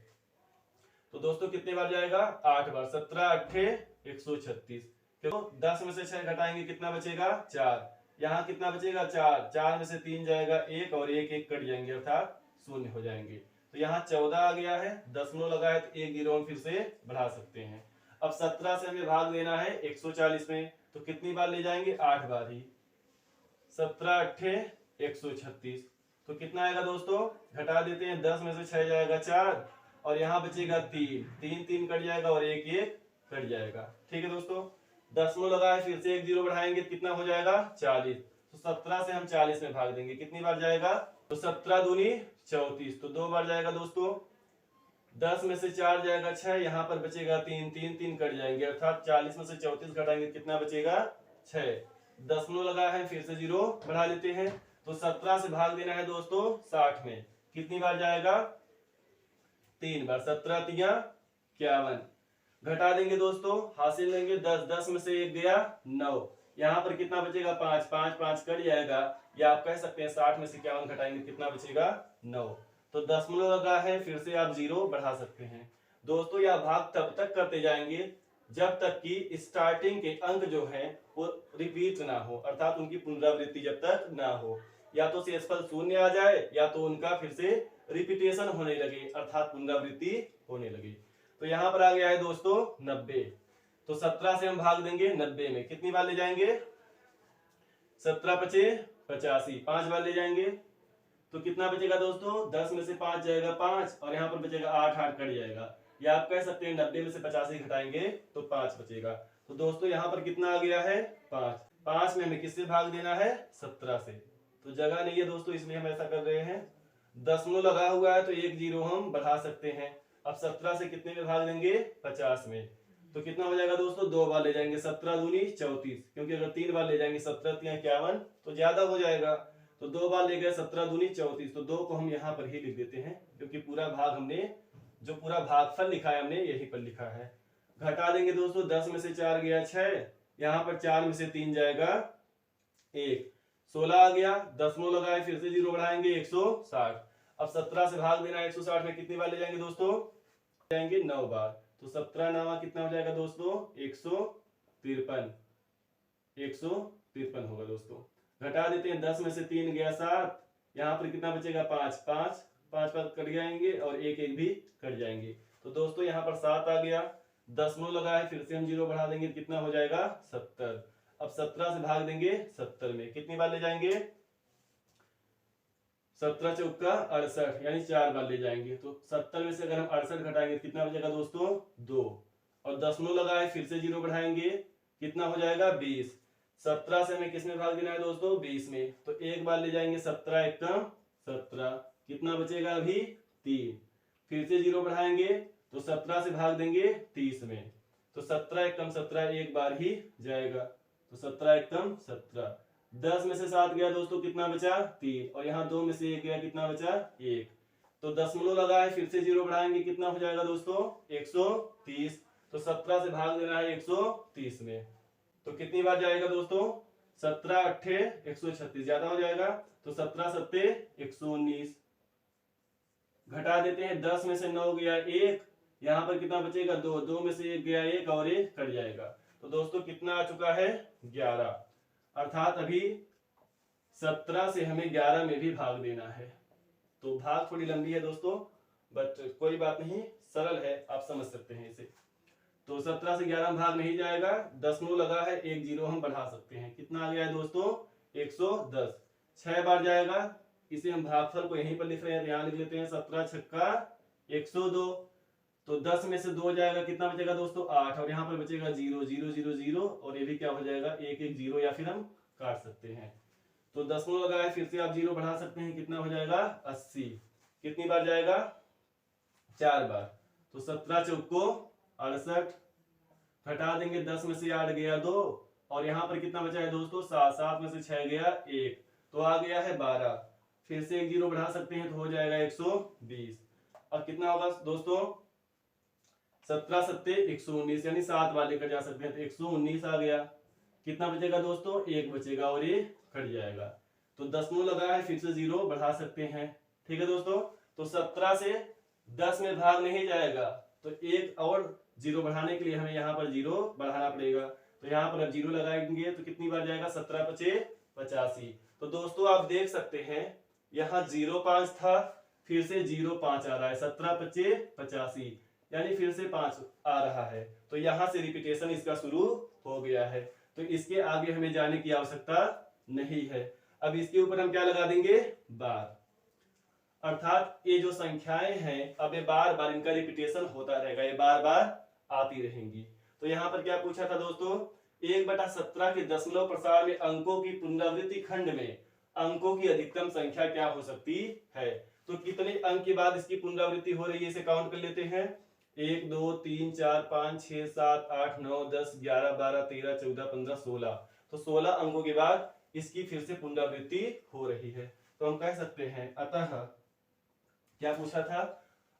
तो दोस्तों कितने बार जाएगा 8 बार, 17 8 136, तो 10 में से 6 घटाएंगे कितना बचेगा 4, यहाँ कितना बचेगा 4, 4 में से 3 जाएगा 1 और 1 1 कट जाएंगे अर्थात 0 हो जाएंगे। तो यहाँ 14 आ गया है, दशमलव लगा है तो 1 0 हम फिर से बढ़ा सकते हैं। अब 17 से हमें भाग देना है 140 में, तो कितनी बार ले जाएंगे 8 बार ही, 17 8 136, तो कितना आएगा दोस्तों घटा देते हैं, 10 में से 6 जाएगा 4 और यहाँ बचेगा 3, 3 3 कट जाएगा और 1 1 कट जाएगा। ठीक है दोस्तों, दशमलव लगा है फिर से 1 0 बढ़ाएंगे कितना हो जाएगा 40, तो 17 से हम 40 में भाग देंगे, कितनी बार जाएगा, तो 17 दूनी 34, तो 2 बार जाएगा दोस्तों। 10 में से 4 जाएगा 6, यहाँ पर बचेगा 3, 3 3 कट जाएंगे अर्थात 40 में से 34 घटाएंगे कितना बचेगा 6, दशमलव लगा है फिर से 0 बढ़ा लेते हैं, तो 17 से भाग देना है दोस्तों 60 में, कितनी बार जाएगा 3 बार, 17 3 51, घटा देंगे दोस्तों, हासिल लेंगे 10, 10 में से 1 गया 9, यहाँ पर कितना बचेगा 5, 5 5 कट जाएगा, या आप कह सकते हैं 60 में से 51 घटाएंगे कितना बचेगा 9, तो दशमलव लगा है फिर से आप 0 बढ़ा सकते हैं। दोस्तों यह भाग तब तक करते जाएंगे जब तक कि स्टार्टिंग के अंक जो है वो रिपीट ना हो, अर्थात उनकी पुनरावृत्ति जब तक ना हो, या तो शेषफल 0 आ जाए या तो उनका फिर से रिपीटेशन होने लगे, अर्थात पुनरावृत्ति होने लगे। तो यहाँ पर आ गया है दोस्तों 90, तो 17 से हम भाग देंगे 90 में, कितनी बार ले जाएंगे 17 पचे 85, 5 बार ले जाएंगे, तो कितना बचेगा दोस्तों 10 में से 5 जाएगा 5 और यहाँ पर बचेगा 8 8 कट जाएगा, या आप कह सकते हैं 90 में से 85 घटाएंगे तो 5 बचेगा। तो दोस्तों यहाँ पर कितना आ गया है 5, 5 में हमें किससे भाग देना है 17 से, तो जगह नहीं है दोस्तों इसलिए हम ऐसा कर रहे हैं। दशमलव लगा हुआ है तो 1 0 हम बढ़ा सकते हैं। अब 17 से कितने में भाग देंगे 50 में, तो कितना हो जाएगा दोस्तों 2 बार ले जाएंगे, 17 दूनी 34, क्योंकि अगर 3 बार ले जाएंगे 17 3 51 तो ज्यादा हो जाएगा, तो 2 बार ले गए 17 दूनी 34, तो 2 को हम यहाँ पर ही लिख देते हैं क्योंकि पूरा भाग हमने जो पूरा भागफल लिखा है हमने यहीं पर लिखा है। घटा देंगे दोस्तों, 10 में से 4 गया 6, यहाँ पर 4 में से 3 जाएगा 1, 16 आ गया, दशमलव लगाए फिर से 0 बढ़ाएंगे 160, अब 17 से भाग देना है 160 में, कितनी बार ले जाएंगे दोस्तों जाएंगे 9 बार, तो 17 9 कितना हो जाएगा दोस्तों 153, 153 होगा दोस्तों। घटा देते हैं, 10 में से 3 गया 7, यहाँ पर कितना बचेगा 5 5 5 5 कट जाएंगे और 1 1 भी कट जाएंगे, तो तो दोस्तों यहाँ पर 7 आ गया, दशमलव लगा है, फिर से हम 0 बढ़ा देंगे, कितना हो जाएगा 70। अब 17 से भाग देंगे 70 में, कितनी बार ले जाएंगे 17 चौका 68, यानी 4 बार ले जाएंगे। तो 70 में से अगर हम 68 घटाएंगे तो कितना बचेगा दोस्तों 2, और दशमलव लगा है, फिर से 0 बढ़ाएंगे, कितना हो जाएगा 20। 17 से हमें किसमें भाग देना है दोस्तों 20 में, तो एक बार ले जाएंगे 17 एकम 17, कितना बचेगा अभी 3, फिर से 0 बढ़ाएंगे तो 17 से भाग देंगे 30 में, तो 17 एकम 17 एक बार ही जाएगा, तो 17 एकम 17। 10 में से 7 गया दोस्तों, कितना बचा 3, और यहाँ 2 में से 1 गया, कितना बचा 1, तो दशमलव लगा है, फिर से 0 बढ़ाएंगे, कितना हो जाएगा दोस्तों 130। तो 17 से भाग देना है 130 में, तो कितनी बार जाएगा दोस्तों 17 अट्ठे 136, ज्यादा हो जाएगा, तो 17 सत्ते 119, घटा देते हैं, 10 में से 9 गया 1, यहाँ पर कितना बचेगा 2, 2 में से 1 गया 1 और 1 कट जाएगा, तो दोस्तों कितना आ चुका है 11। अर्थात अभी 17 से हमें 11 में भी भाग देना है। तो भाग थोड़ी लंबी है दोस्तों, बट कोई बात नहीं, सरल है, आप समझ सकते हैं इसे। तो 17 से 11 में भाग नहीं जाएगा, दशमलव लगा है, एक 0 हम बढ़ा सकते हैं, कितना आ गया है दोस्तों 110, 6 बार जाएगा, इसे हम भागफल को यहीं पर लिख रहे हैं, ध्यान लिख लेते हैं, 17 छक्का 102, तो 10 में से 2 जाएगा, कितना बचेगा दोस्तों 8, और यहाँ पर बचेगा 0 0 0 0, और ये भी क्या हो जाएगा 1 1 0, या फिर हम काट सकते हैं। तो दशमलव लगा है, फिर से आप 0 बढ़ा सकते हैं, कितना हो जाएगा 80, कितनी बार जाएगा 4 बार, तो 17 चौको 68, घटा देंगे, 10 में से 8 गया 2, और यहाँ पर कितना बचा है दोस्तों 7, 7 में से 6 गया 1, तो आ गया है 12, फिर से एक 0 बढ़ा सकते हैं, तो हो जाएगा 120। अब कितना होगा दोस्तों 17 सत्ते 119, यानी 7 बार लेकर जा सकते हैं, तो 119 आ गया, कितना बचेगा दोस्तों 1 बचेगा, और ये कट जाएगा, तो दशमलव लगा है, फिर से 0 बढ़ा सकते हैं, ठीक है दोस्तों। तो 17 से 10 में भाग नहीं जाएगा, तो एक और 0 बढ़ाने के लिए हमें यहाँ पर 0 बढ़ाना पड़ेगा, तो यहाँ पर अब 0 लगाएंगे तो कितनी बार जाएगा 17 पचे 85। तो दोस्तों आप देख सकते हैं यहाँ 0 5 था, फिर से 0 5 आ रहा है, 17 पचे 85, यानी फिर से 5 आ रहा है, तो यहाँ से रिपीटेशन इसका शुरू हो गया है, तो इसके आगे हमें जाने की आवश्यकता नहीं है। अब इसके ऊपर हम क्या लगा देंगे बार, अर्थात ये जो संख्याएं हैं अब ये बार बार इनका रिपीटेशन होता रहेगा, ये बार बार आती रहेंगी। तो यहाँ पर क्या पूछा था दोस्तों 1/17 के दशमलव प्रसार में अंकों की पुनरावृत्ति खंड में अंकों की अधिकतम संख्या क्या हो सकती है। तो कितने अंक के बाद इसकी पुनरावृत्ति हो रही है इसे काउंट कर लेते हैं, 1 2 3 4 5 6 7 8 9 10 11 12 13 14 15 16, तो 16 अंकों के बाद इसकी फिर से पुनरावृत्ति हो रही है। तो हम कह सकते हैं अतः क्या पूछा था,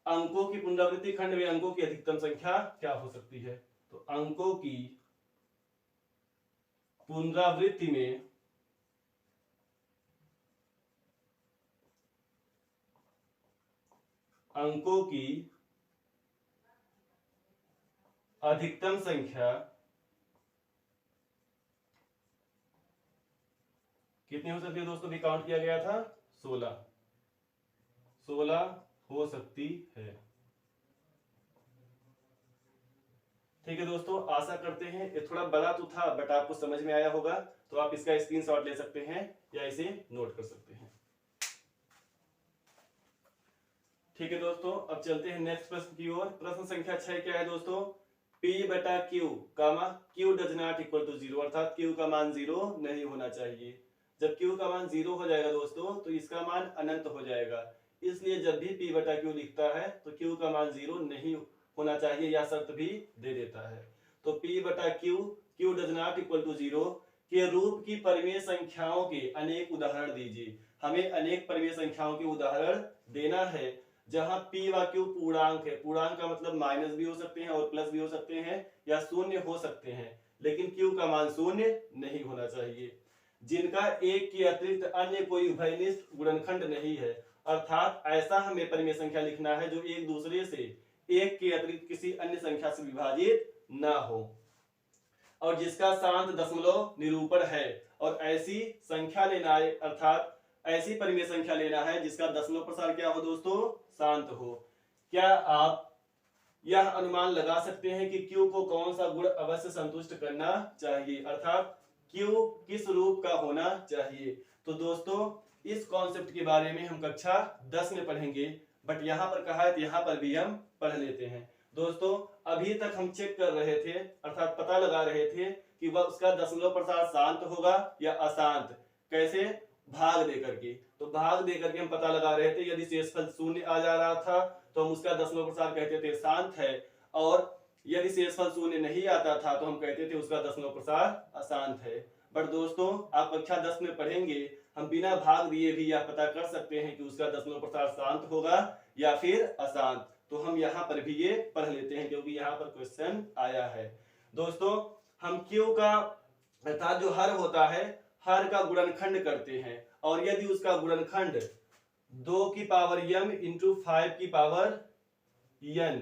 अंकों की पुनरावृत्ति खंड में अंकों की अधिकतम संख्या क्या हो सकती है। तो अंकों की पुनरावृत्ति में अंकों की अधिकतम संख्या कितनी हो सकती है दोस्तों, भी काउंट किया गया था 16 हो सकती है। ठीक है दोस्तों, आशा करते हैं ये थोड़ा बड़ा तो था बट आपको समझ में आया होगा, तो आप इसका स्क्रीनशॉट ले सकते हैं या इसे नोट कर सकते हैं। ठीक है दोस्तों, अब चलते हैं नेक्स्ट प्रश्न की ओर। प्रश्न संख्या 6 क्या है दोस्तों, P/Q comma Q does not equal to 0, अर्थात Q का मान 0 नहीं होना चाहिए। जब Q का मान 0 हो जाएगा दोस्तों तो इसका मान अनंत हो जाएगा, इसलिए जब भी P/Q लिखता है तो Q का मान 0 नहीं होना चाहिए, या शर्त भी दे देता है। तो P/Q Q does not equal to 0 के रूप की परिमेय संख्याओं के अनेक उदाहरण दीजिए। हमें अनेक परिमेय संख्याओं के उदाहरण देना है जहां P व Q पूर्णांक है। पूर्णांक का मतलब माइनस भी हो सकते हैं और प्लस भी हो सकते हैं या शून्य हो सकते हैं, लेकिन Q का मान शून्य नहीं होना चाहिए। जिनका एक के अतिरिक्त अन्य कोई उभयनिष्ठ गुणनखंड नहीं है, अर्थात ऐसा हमें परिमेय संख्या लिखना है जो एक दूसरे से एक के अतिरिक्त किसी अन्य संख्या से विभाजित ना हो, और जिसका शांत दशमलव निरूपण है। और ऐसी संख्या लेना है, अर्थात ऐसी परिमेय संख्या लेना है जिसका दशमलव प्रसार क्या हो दोस्तों, शांत हो। क्या आप यह अनुमान लगा सकते हैं कि Q को कौन सा गुण अवश्य संतुष्ट करना चाहिए, अर्थात Q किस रूप का होना चाहिए। तो दोस्तों इस कॉन्सेप्ट के बारे में हम कक्षा 10 में पढ़ेंगे, बट यहाँ पर कहा है तो यहाँ पर भी हम पढ़ लेते हैं। दोस्तों अभी तक हम चेक कर रहे थे, अर्थात पता लगा रहे थे कि वह उसका दशमलव प्रसार शांत होगा या अशांत, कैसे, भाग दे करके। तो भाग दे करके हम पता लगा रहे थे, यदि शेषफल शून्य आ जा रहा था तो हम उसका दशमलव प्रसार कहते थे शांत है, और यदि शेषफल शून्य नहीं आता था तो हम कहते थे उसका दशमलव प्रसार अशांत है। बट दोस्तों आप कक्षा 10 में पढ़ेंगे, हम बिना भाग दिए भी यह पता कर सकते हैं कि उसका दशमलव प्रसार शांत होगा या फिर अशांत। तो हम यहाँ पर भी ये पढ़ लेते हैं क्योंकि यहाँ पर क्वेश्चन आया है। दोस्तों हम Q का अर्थात जो हर होता है, हर का गुणनखंड करते हैं, और यदि उसका गुणनखंड 2 की पावर m इंटू 5 की पावर n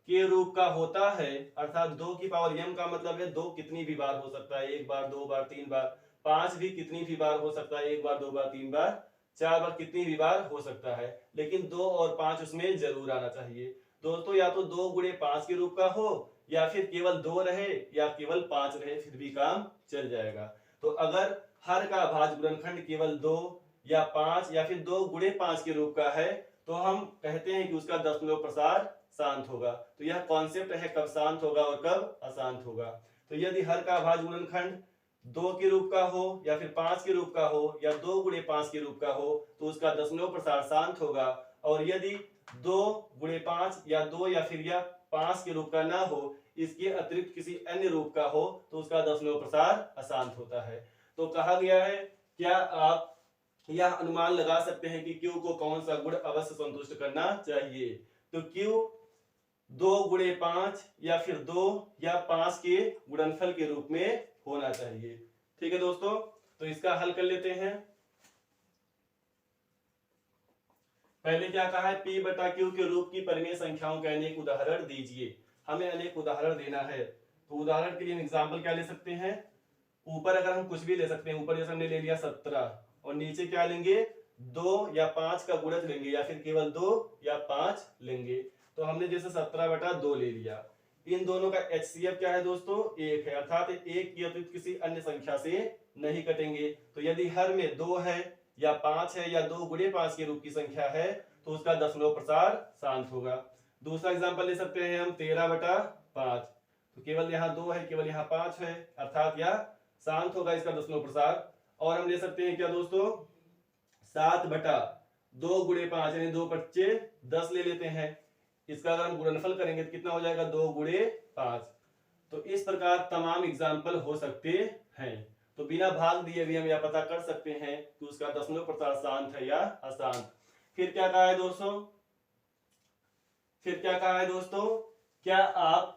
के रूप का होता है, अर्थात 2 की पावर m का मतलब है 2 कितनी भी बार हो सकता है, 1 बार, 2 बार, 3 बार, 5 भी कितनी भी बार हो सकता है, 1 बार, 2 बार, 3 बार, 4 बार, कितनी भी बार हो सकता है, लेकिन 2 और 5 उसमें जरूर आना चाहिए। दोस्तों या तो 2 गुणे 5 के रूप का हो, या फिर केवल 2 रहे या केवल 5 रहे, फिर भी काम चल जाएगा। तो अगर हर का भाज्य गुणनखंड केवल 2 या 5 या फिर 2 गुणे 5 के रूप का है तो हम कहते हैं कि उसका दशमलव प्रसार शांत होगा। तो यह कॉन्सेप्ट है कब शांत होगा और कब अशांत होगा। तो यदि हर का भाज्य गुणनखंड 2 के रूप का हो या फिर 5 के रूप का हो या 2 गुणे 5 के रूप का हो तो उसका दशमलव प्रसार शांत होगा, और यदि 2 गुणे 5 या 2 या फिर या 5 के रूप का ना हो, इसके अतिरिक्त किसी अन्य रूप का हो तो उसका दशमलव प्रसार अशांत होता है। तो कहा गया है क्या आप यह अनुमान लगा सकते हैं कि Q को कौन सा गुण अवश्य संतुष्ट करना चाहिए। तो Q 2 गुणे 5 या फिर 2 या 5 के गुणनफल के रूप में होना चाहिए। ठीक है दोस्तों, तो इसका हल कर लेते हैं। पहले क्या कहा है, P बटा Q के रूप की परिमेय संख्याओं का अनेक उदाहरण दीजिए। हमें अनेक उदाहरण देना है, तो उदाहरण के लिए हम एग्जाम्पल क्या ले सकते हैं, ऊपर अगर हम कुछ भी ले सकते हैं, ऊपर जैसे हमने ले लिया 17 और नीचे क्या लेंगे 2 या 5 का गुणज लेंगे या फिर केवल 2 या 5 लेंगे। तो हमने जैसे 17 बटा 2 ले लिया, इन दोनों का HCF क्या है दोस्तों 1 है, अर्थात एक की अतिरिक्त किसी अन्य संख्या से नहीं कटेंगे। तो यदि हर में 2 है या 5 है या 2 गुणे 5 के रूप की संख्या है तो उसका दशमलव प्रसार शांत होगा। दूसरा एग्जाम्पल ले सकते हैं हम 13 बटा 5, तो केवल यहाँ 2 है, केवल यहाँ 5 है, अर्थात यह शांत होगा, इसका दशमलव प्रसार। और हम ले सकते हैं क्या दोस्तों 7 बटा 2 गुणे 5 यानी 2 बच्चे 10 ले लेते हैं, इसका अगर हम गुणनफल करेंगे तो कितना हो जाएगा 2 गुणे 5। तो इस प्रकार तमाम एग्जाम्पल हो सकते हैं। तो बिना भाग दिए भी हम यह पता कर सकते हैं कि उसका दशमलव प्रसार शांत है या अशांत। फिर क्या कहा है दोस्तों, क्या आप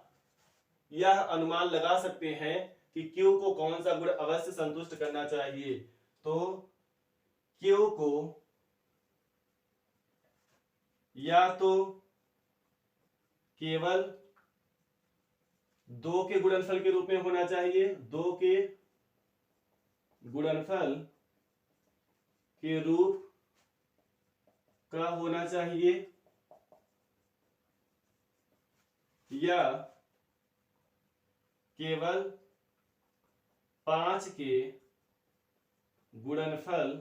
यह अनुमान लगा सकते हैं कि Q को कौन सा गुण अवश्य संतुष्ट करना चाहिए। तो Q को या तो केवल 2 के गुणनफल के रूप में होना चाहिए, 2 के गुणनफल के रूप का होना चाहिए, या केवल 5 के गुणनफल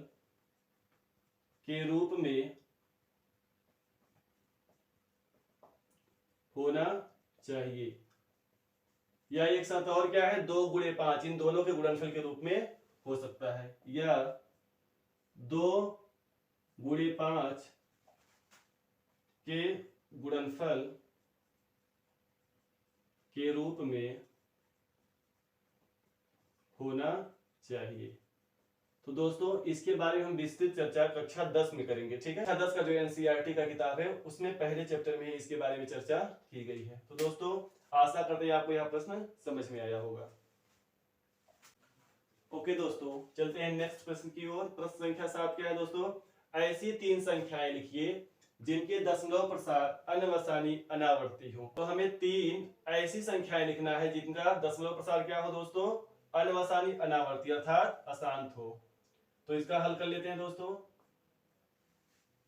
के रूप में होना चाहिए, या एक साथ और क्या है 2 गुणे 5 इन दोनों के गुणनफल के रूप में हो सकता है, या 2 गुणे 5 के गुणनफल के रूप में होना चाहिए। तो दोस्तों इसके बारे में हम विस्तृत चर्चा कक्षा 10 में करेंगे। ठीक है, कक्षा 10 का जो NCERT का किताब है उसमें पहले चैप्टर में इसके बारे में चर्चा की गई है। तो दोस्तों आशा करते हैं आपको यह प्रश्न समझ में आया होगा। ओके दोस्तों चलते हैं नेक्स्ट प्रश्न की ओर। प्रश्न संख्या 7 क्या है दोस्तों, ऐसी 3 संख्याएं लिखिए जिनके दशमलव प्रसार अनवसानी अनावर्ती हो। तो हमें 3 ऐसी संख्याएं लिखना है जिनका दशमलव प्रसार क्या हो दोस्तों, अनवसानी अनावर्ती अर्थात अशांत हो। तो इसका हल कर लेते हैं दोस्तों।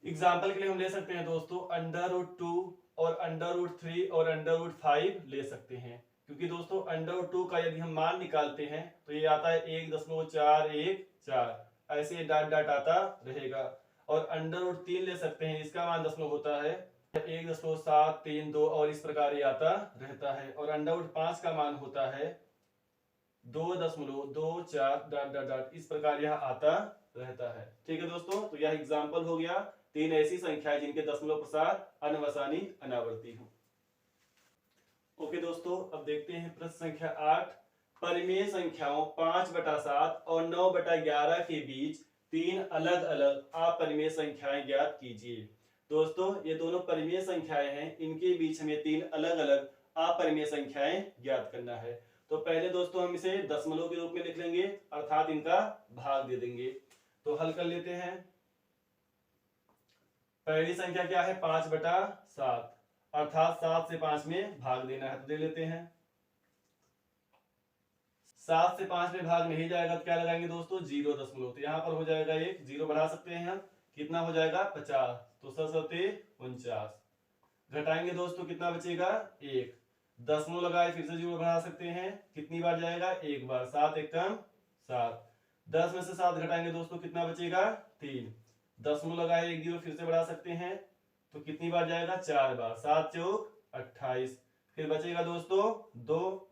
एग्जाम्पल के लिए हम ले सकते हैं दोस्तों √2 और √3 और √5 ले सकते हैं, क्योंकि दोस्तों √2 का यदि हम मान निकालते हैं तो ये आता है 1.414, ऐसे डाट डाट आता रहेगा। और √3 ले सकते हैं, इसका मान दशमलव होता है 1.732 और इस प्रकार ये आता रहता है। और √5 का मान होता है 2.24 डाट डाट डाट, इस प्रकार यह आता रहता है। ठीक है दोस्तों, तो यह एग्जाम्पल हो गया 3 ऐसी संख्याएं जिनके दशमलव प्रसार अनवसानी अनावर्ती हो। ओके दोस्तों, अब देखते हैं प्रश्न संख्या 8। परिमेय संख्याओं 5/7 और 9/11 के बीच 3 अलग अलग अपरिमेय संख्याएं ज्ञात कीजिए। दोस्तों ये दोनों परिमेय संख्याएं हैं, इनके बीच हमें 3 अलग अलग अपरिमेय संख्याएं ज्ञात करना है। तो पहले दोस्तों हम इसे दशमलव के रूप में लिख लेंगे, अर्थात इनका भाग दे देंगे। तो हल कर लेते हैं। पहली संख्या क्या है 5/7, अर्थात 7 से 5 में भाग देना है, तो दे लेते हैं। 7 से 5 में भाग नहीं जाएगा तो क्या लगाएंगे दोस्तों 0.। तो यहाँ पर हो जाएगा 1, 0 बढ़ा सकते हैं हम, कितना हो जाएगा 50, तो 7×7=49। घटाएंगे दोस्तों कितना बचेगा 1, दशमलव लगाए फिर से 0 बढ़ा सकते हैं, कितनी बार जाएगा 1 बार, 7 एकम 7। 10 में से 7 घटाएंगे दोस्तों कितना बचेगा 3, दशमलव लगाए 1 0 फिर से बढ़ा सकते हैं, तो कितनी बार जाएगा 4 बार, 7 चौक 28। फिर बचेगा दोस्तों 2,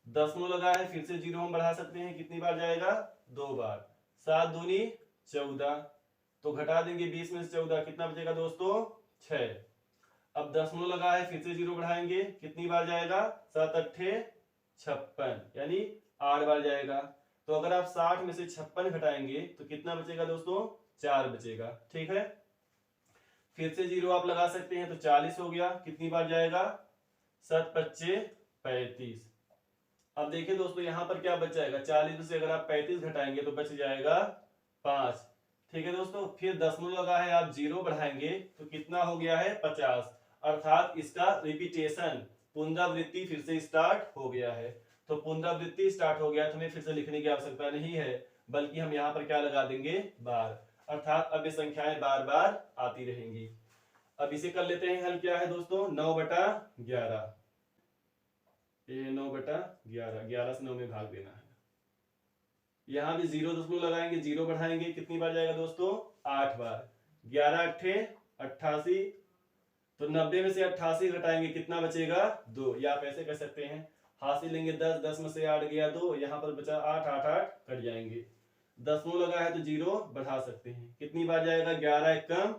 दशमलव लगाए फिर से 0 हम बढ़ा सकते हैं, कितनी बार जाएगा 2 बार, 7 दूनी 14। तो घटा देंगे 20 में से 14, कितना बचेगा दोस्तों 6। अब दशमलव लगा है फिर से 0 बढ़ाएंगे, कितनी बार जाएगा 7 8 56, यानी 8 बार जाएगा। तो अगर आप 60 में से 56 घटाएंगे तो कितना बचेगा दोस्तों 4 बचेगा। ठीक है, फिर से 0 आप लगा सकते हैं, तो 40 हो गया, कितनी बार जाएगा 7 5 35। अब देखिए दोस्तों यहाँ पर क्या बच जाएगा, 40 में से अगर आप 35 घटाएंगे तो बच जाएगा 5। ठीक है दोस्तों, फिर दशमलव लगा है आप 0 बढ़ाएंगे तो कितना हो गया है 50, अर्थात इसका रिपीटेशन पुनरावृत्ति फिर से स्टार्ट हो गया है। तो पुनरावृत्ति स्टार्ट हो गया तो हमें फिर से लिखने की आवश्यकता नहीं है, बल्कि हम यहाँ पर क्या लगा देंगे बार, अर्थात अब ये संख्याएं बार बार आती रहेंगी। अब इसे कर लेते हैं हल। क्या है दोस्तों 9/11, ये 9/11, 11 से 9 में भाग देना है। यहां भी 0 दशमलव लगाएंगे, 0 बढ़ाएंगे, कितनी बार जाएगा दोस्तों 8 बार, 11 8 88। तो 90 में से 88 घटाएंगे, कितना बचेगा 2, या आप ऐसे कर सकते हैं हासिल लेंगे 10, 10 में से 8 गया 2, यहाँ पर बचा 8 8 8 कट जाएंगे। दशमलव लगा है तो 0 बढ़ा सकते हैं, कितनी बार जाएगा 11 एकम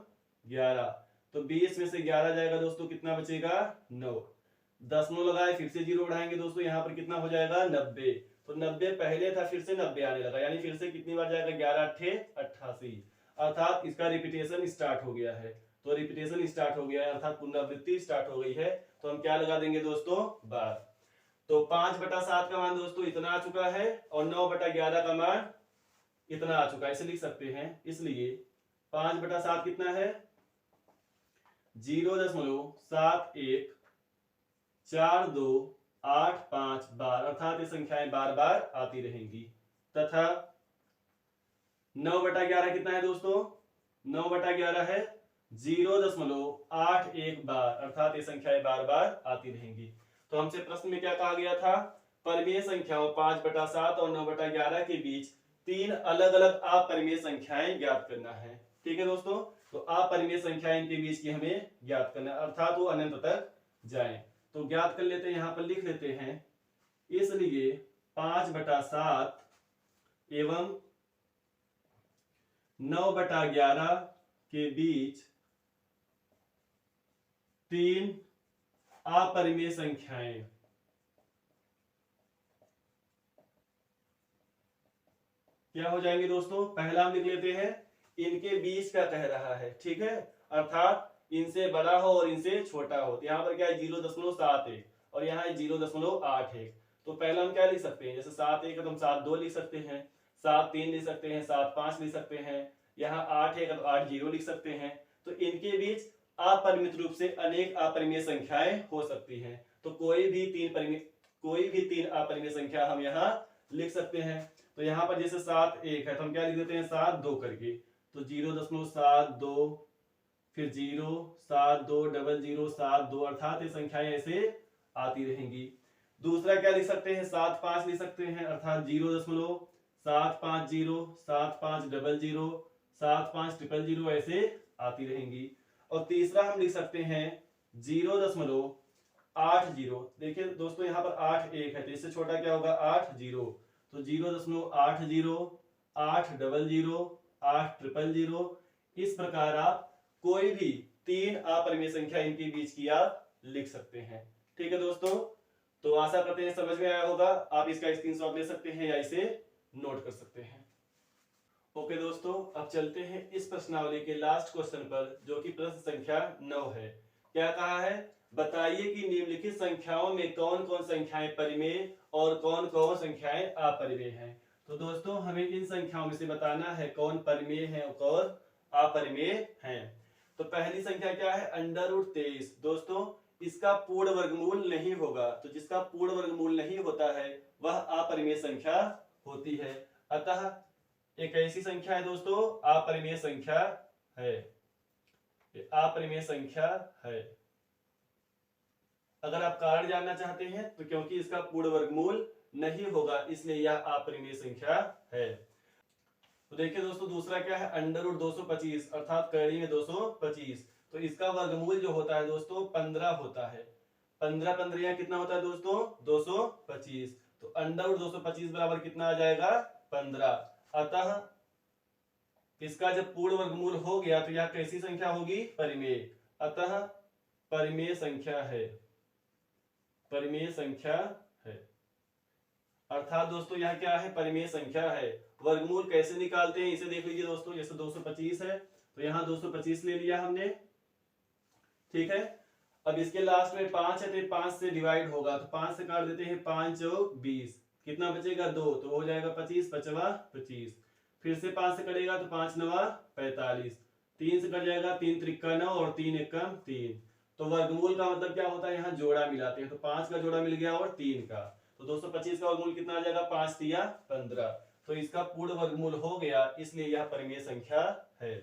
11। तो 20 में से 11 जाएगा दोस्तों, कितना बचेगा 9। दशमलव लगाए फिर से 0 बढ़ाएंगे दोस्तों, यहाँ पर कितना हो जाएगा 90। तो 90 पहले था, फिर से 90 आने लगा, यानी फिर से कितनी बार जाएगा 11 8 88, अर्थात इसका रिपीटेशन स्टार्ट हो गया है। तो रिपीटेशन स्टार्ट हो गया है अर्थात पुनरावृत्ति स्टार्ट हो गई है, तो हम क्या लगा देंगे दोस्तों बार। तो 5/7 का मान दोस्तों इतना आ चुका है और 9/11 का मान इतना आ चुका है, इसे लिख सकते हैं। इसलिए 5/7 कितना है 0.714285 बार, अर्थात ये संख्याएं बार बार आती रहेंगी। तथा 9/11 कितना है दोस्तों 9/11 है 0.81 बार, अर्थात ये संख्याएं बार बार आती रहेंगी। तो हमसे प्रश्न में क्या कहा गया था, परिमेय संख्याओं 5/7 और 9/11 के बीच 3 अलग अलग अपरिमेय संख्याएं ज्ञात करना है। ठीक है दोस्तों, तो अपरिमेय संख्याएं के बीच की हमें ज्ञात करना है, अर्थात वो अनंत तक जाएं। तो ज्ञात कर लेते हैं, यहां पर लिख लेते हैं। इसलिए 5/7 एवं 9/11 के बीच 3 अपरिमेय संख्याएं क्या हो जाएंगे दोस्तों, पहला हम लिख लेते हैं इनके बीच का कह रहा है। ठीक है, अर्थात इनसे बड़ा हो और इनसे छोटा हो। तो यहाँ पर क्या है 0.71 और यहाँ है 0.81। तो पहला हम क्या लिख सकते हैं, जैसे 7 1 है तो हम 7 2 लिख सकते हैं, 7 3 लिख सकते हैं, 7 5 लिख सकते हैं, यहाँ 8 1 तो 8 0 लिख सकते हैं। तो इनके बीच अपरिमित रूप से अनेक अपरिमेय संख्याएं हो सकती हैं। तो कोई भी 3 अपरिमेय संख्या हम यहाँ लिख सकते हैं। तो यहाँ पर जैसे 7 1 है तो हम क्या लिख देते हैं 7 2 करके, तो 0.72 फिर 0, 7 2 0 0 7 2, अर्थात ये संख्याएं ऐसे आती रहेंगी। दूसरा क्या लिख सकते हैं, 7 5 लिख सकते हैं, अर्थात 0.750 7 5 00 7 5 000 ऐसे आती रहेंगी। और तीसरा हम लिख सकते हैं 0.80। देखिए दोस्तों यहाँ पर 8 1 है, तो इससे छोटा क्या होगा 8 0, तो 0.80 8 00 8 000। इस प्रकार आप कोई भी 3 अपरिमेय संख्या इनके बीच की आप लिख सकते हैं। ठीक है दोस्तों, तो आशा करते हैं समझ में आया होगा। आप इसका स्क्रीनशॉट ले सकते हैं या इसे नोट कर सकते हैं। ओके दोस्तों, अब चलते हैं इस प्रश्नावली के लास्ट क्वेश्चन पर, जो कि प्रश्न संख्या 9 है। क्या कहा है, बताइए कि निम्नलिखित संख्याओं में कौन कौन संख्याएं परिमेय और कौन कौन संख्याएं अपरिमेय हैं। तो दोस्तों हमें इन संख्याओं में से बताना है कौन परिमेय है और अपरिमेय हैं। तो पहली संख्या क्या है, √23। दोस्तों इसका पूर्ण वर्गमूल नहीं होगा, तो जिसका पूर्ण वर्गमूल नहीं होता है वह अपरिमेय संख्या होती है। अतः एक ऐसी संख्या है दोस्तों, अपरिमेय संख्या है, अपरिमेय संख्या है। अगर आप कारण जानना चाहते हैं तो क्योंकि इसका पूर्ण वर्गमूल नहीं होगा इसलिए यह अपरिमेय संख्या है। तो देखिए दोस्तों दूसरा क्या है, √225 अर्थात करड़ी में 225। तो इसका वर्गमूल जो होता है दोस्तों 15 होता है। 15 15 कितना होता है दोस्तों 225। तो √225 बराबर कितना आ जाएगा 15। अतः इसका जब पूर्ण वर्गमूल हो गया तो यह कैसी संख्या होगी, परिमेय। अतः परिमेय संख्या है, परिमेय संख्या है। अर्थात दोस्तों यह क्या है, परिमेय संख्या है। वर्गमूल कैसे निकालते हैं इसे देख लीजिए दोस्तों। जैसे 225 है तो यहाँ 225 ले लिया हमने, ठीक है। अब इसके लास्ट में 5 है तो 5 से डिवाइड होगा, तो 5 से काट देते हैं, 5 चौक 20, कितना बचेगा 2, तो हो जाएगा 25 5वां 25। फिर से 5 से कटेगा तो 5 9 45, 3 से कट जाएगा 3 3 9 और 3 1 3। तो वर्गमूल का मतलब क्या होता है, यहाँ जोड़ा मिलाते हैं, तो 5 का जोड़ा मिल गया और 3 का, तो 225 का वर्गमूल कितना आ जाएगा 5 3 15। तो इसका पूर्ण वर्गमूल हो गया इसलिए यह परिमेय संख्या है।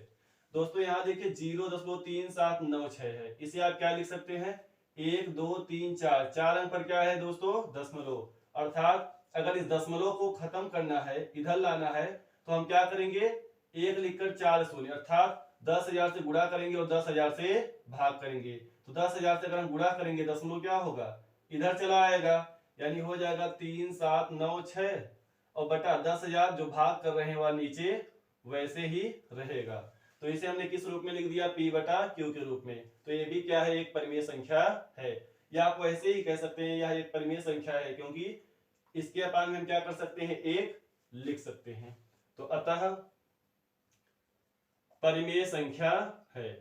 दोस्तों यहाँ देखिए 0.3796 है, इसे आप क्या लिख सकते हैं 1 2 3 4, 4 अंक पर क्या है दोस्तों दशमलव। अर्थात अगर इस दशमलव को खत्म करना है, इधर लाना है, तो हम क्या करेंगे 1 लिखकर 4 शून्य, अर्थात 10,000 से गुणा करेंगे और 10,000 से भाग करेंगे। तो 10,000 से अगर हम गुणा करेंगे दशमलव क्या होगा इधर चला आएगा, यानी हो जाएगा 3796 और बटा 10,000 जो भाग कर रहे हैं वह नीचे वैसे ही रहेगा। तो इसे हमने किस रूप में लिख दिया, P बटा Q के रूप में। तो ये भी क्या है, एक परिमेय संख्या है, या आप वैसे ही कह सकते हैं यह एक परिमेय संख्या है, क्योंकि इसके अपान में हम क्या कर सकते हैं, एक लिख सकते हैं। तो अतः परिमेय संख्या है,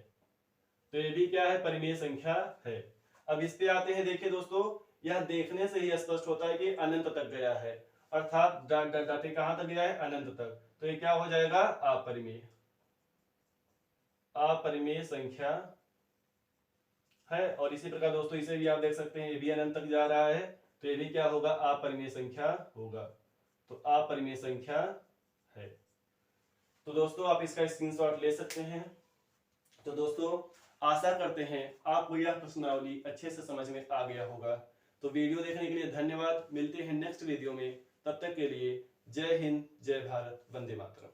तो ये भी क्या है, परिमेय संख्या है। अब इस पे आते हैं, देखिए दोस्तों यह देखने से ही स्पष्ट होता है कि अनंत तक गया है, अर्थात डाटे कहां तक गया है, अनंत तक। तो ये क्या हो जाएगा, अपरिमेय, अपरिमेय संख्या है। और इसी प्रकार दोस्तों इसे भी आप देख सकते हैं, ये भी अनंत तक जा रहा है, तो ये भी क्या होगा, अपरिमेय संख्या होगा। तो अपरिमेय संख्या है। तो दोस्तों आप इसका स्क्रीनशॉट ले सकते हैं। तो दोस्तों आशा करते हैं आपको यह प्रश्नावली अच्छे से समझ में आ गया होगा। तो वीडियो देखने के लिए धन्यवाद। मिलते हैं नेक्स्ट वीडियो में, तब तक के लिए जय हिंद, जय भारत, वंदे मातरम।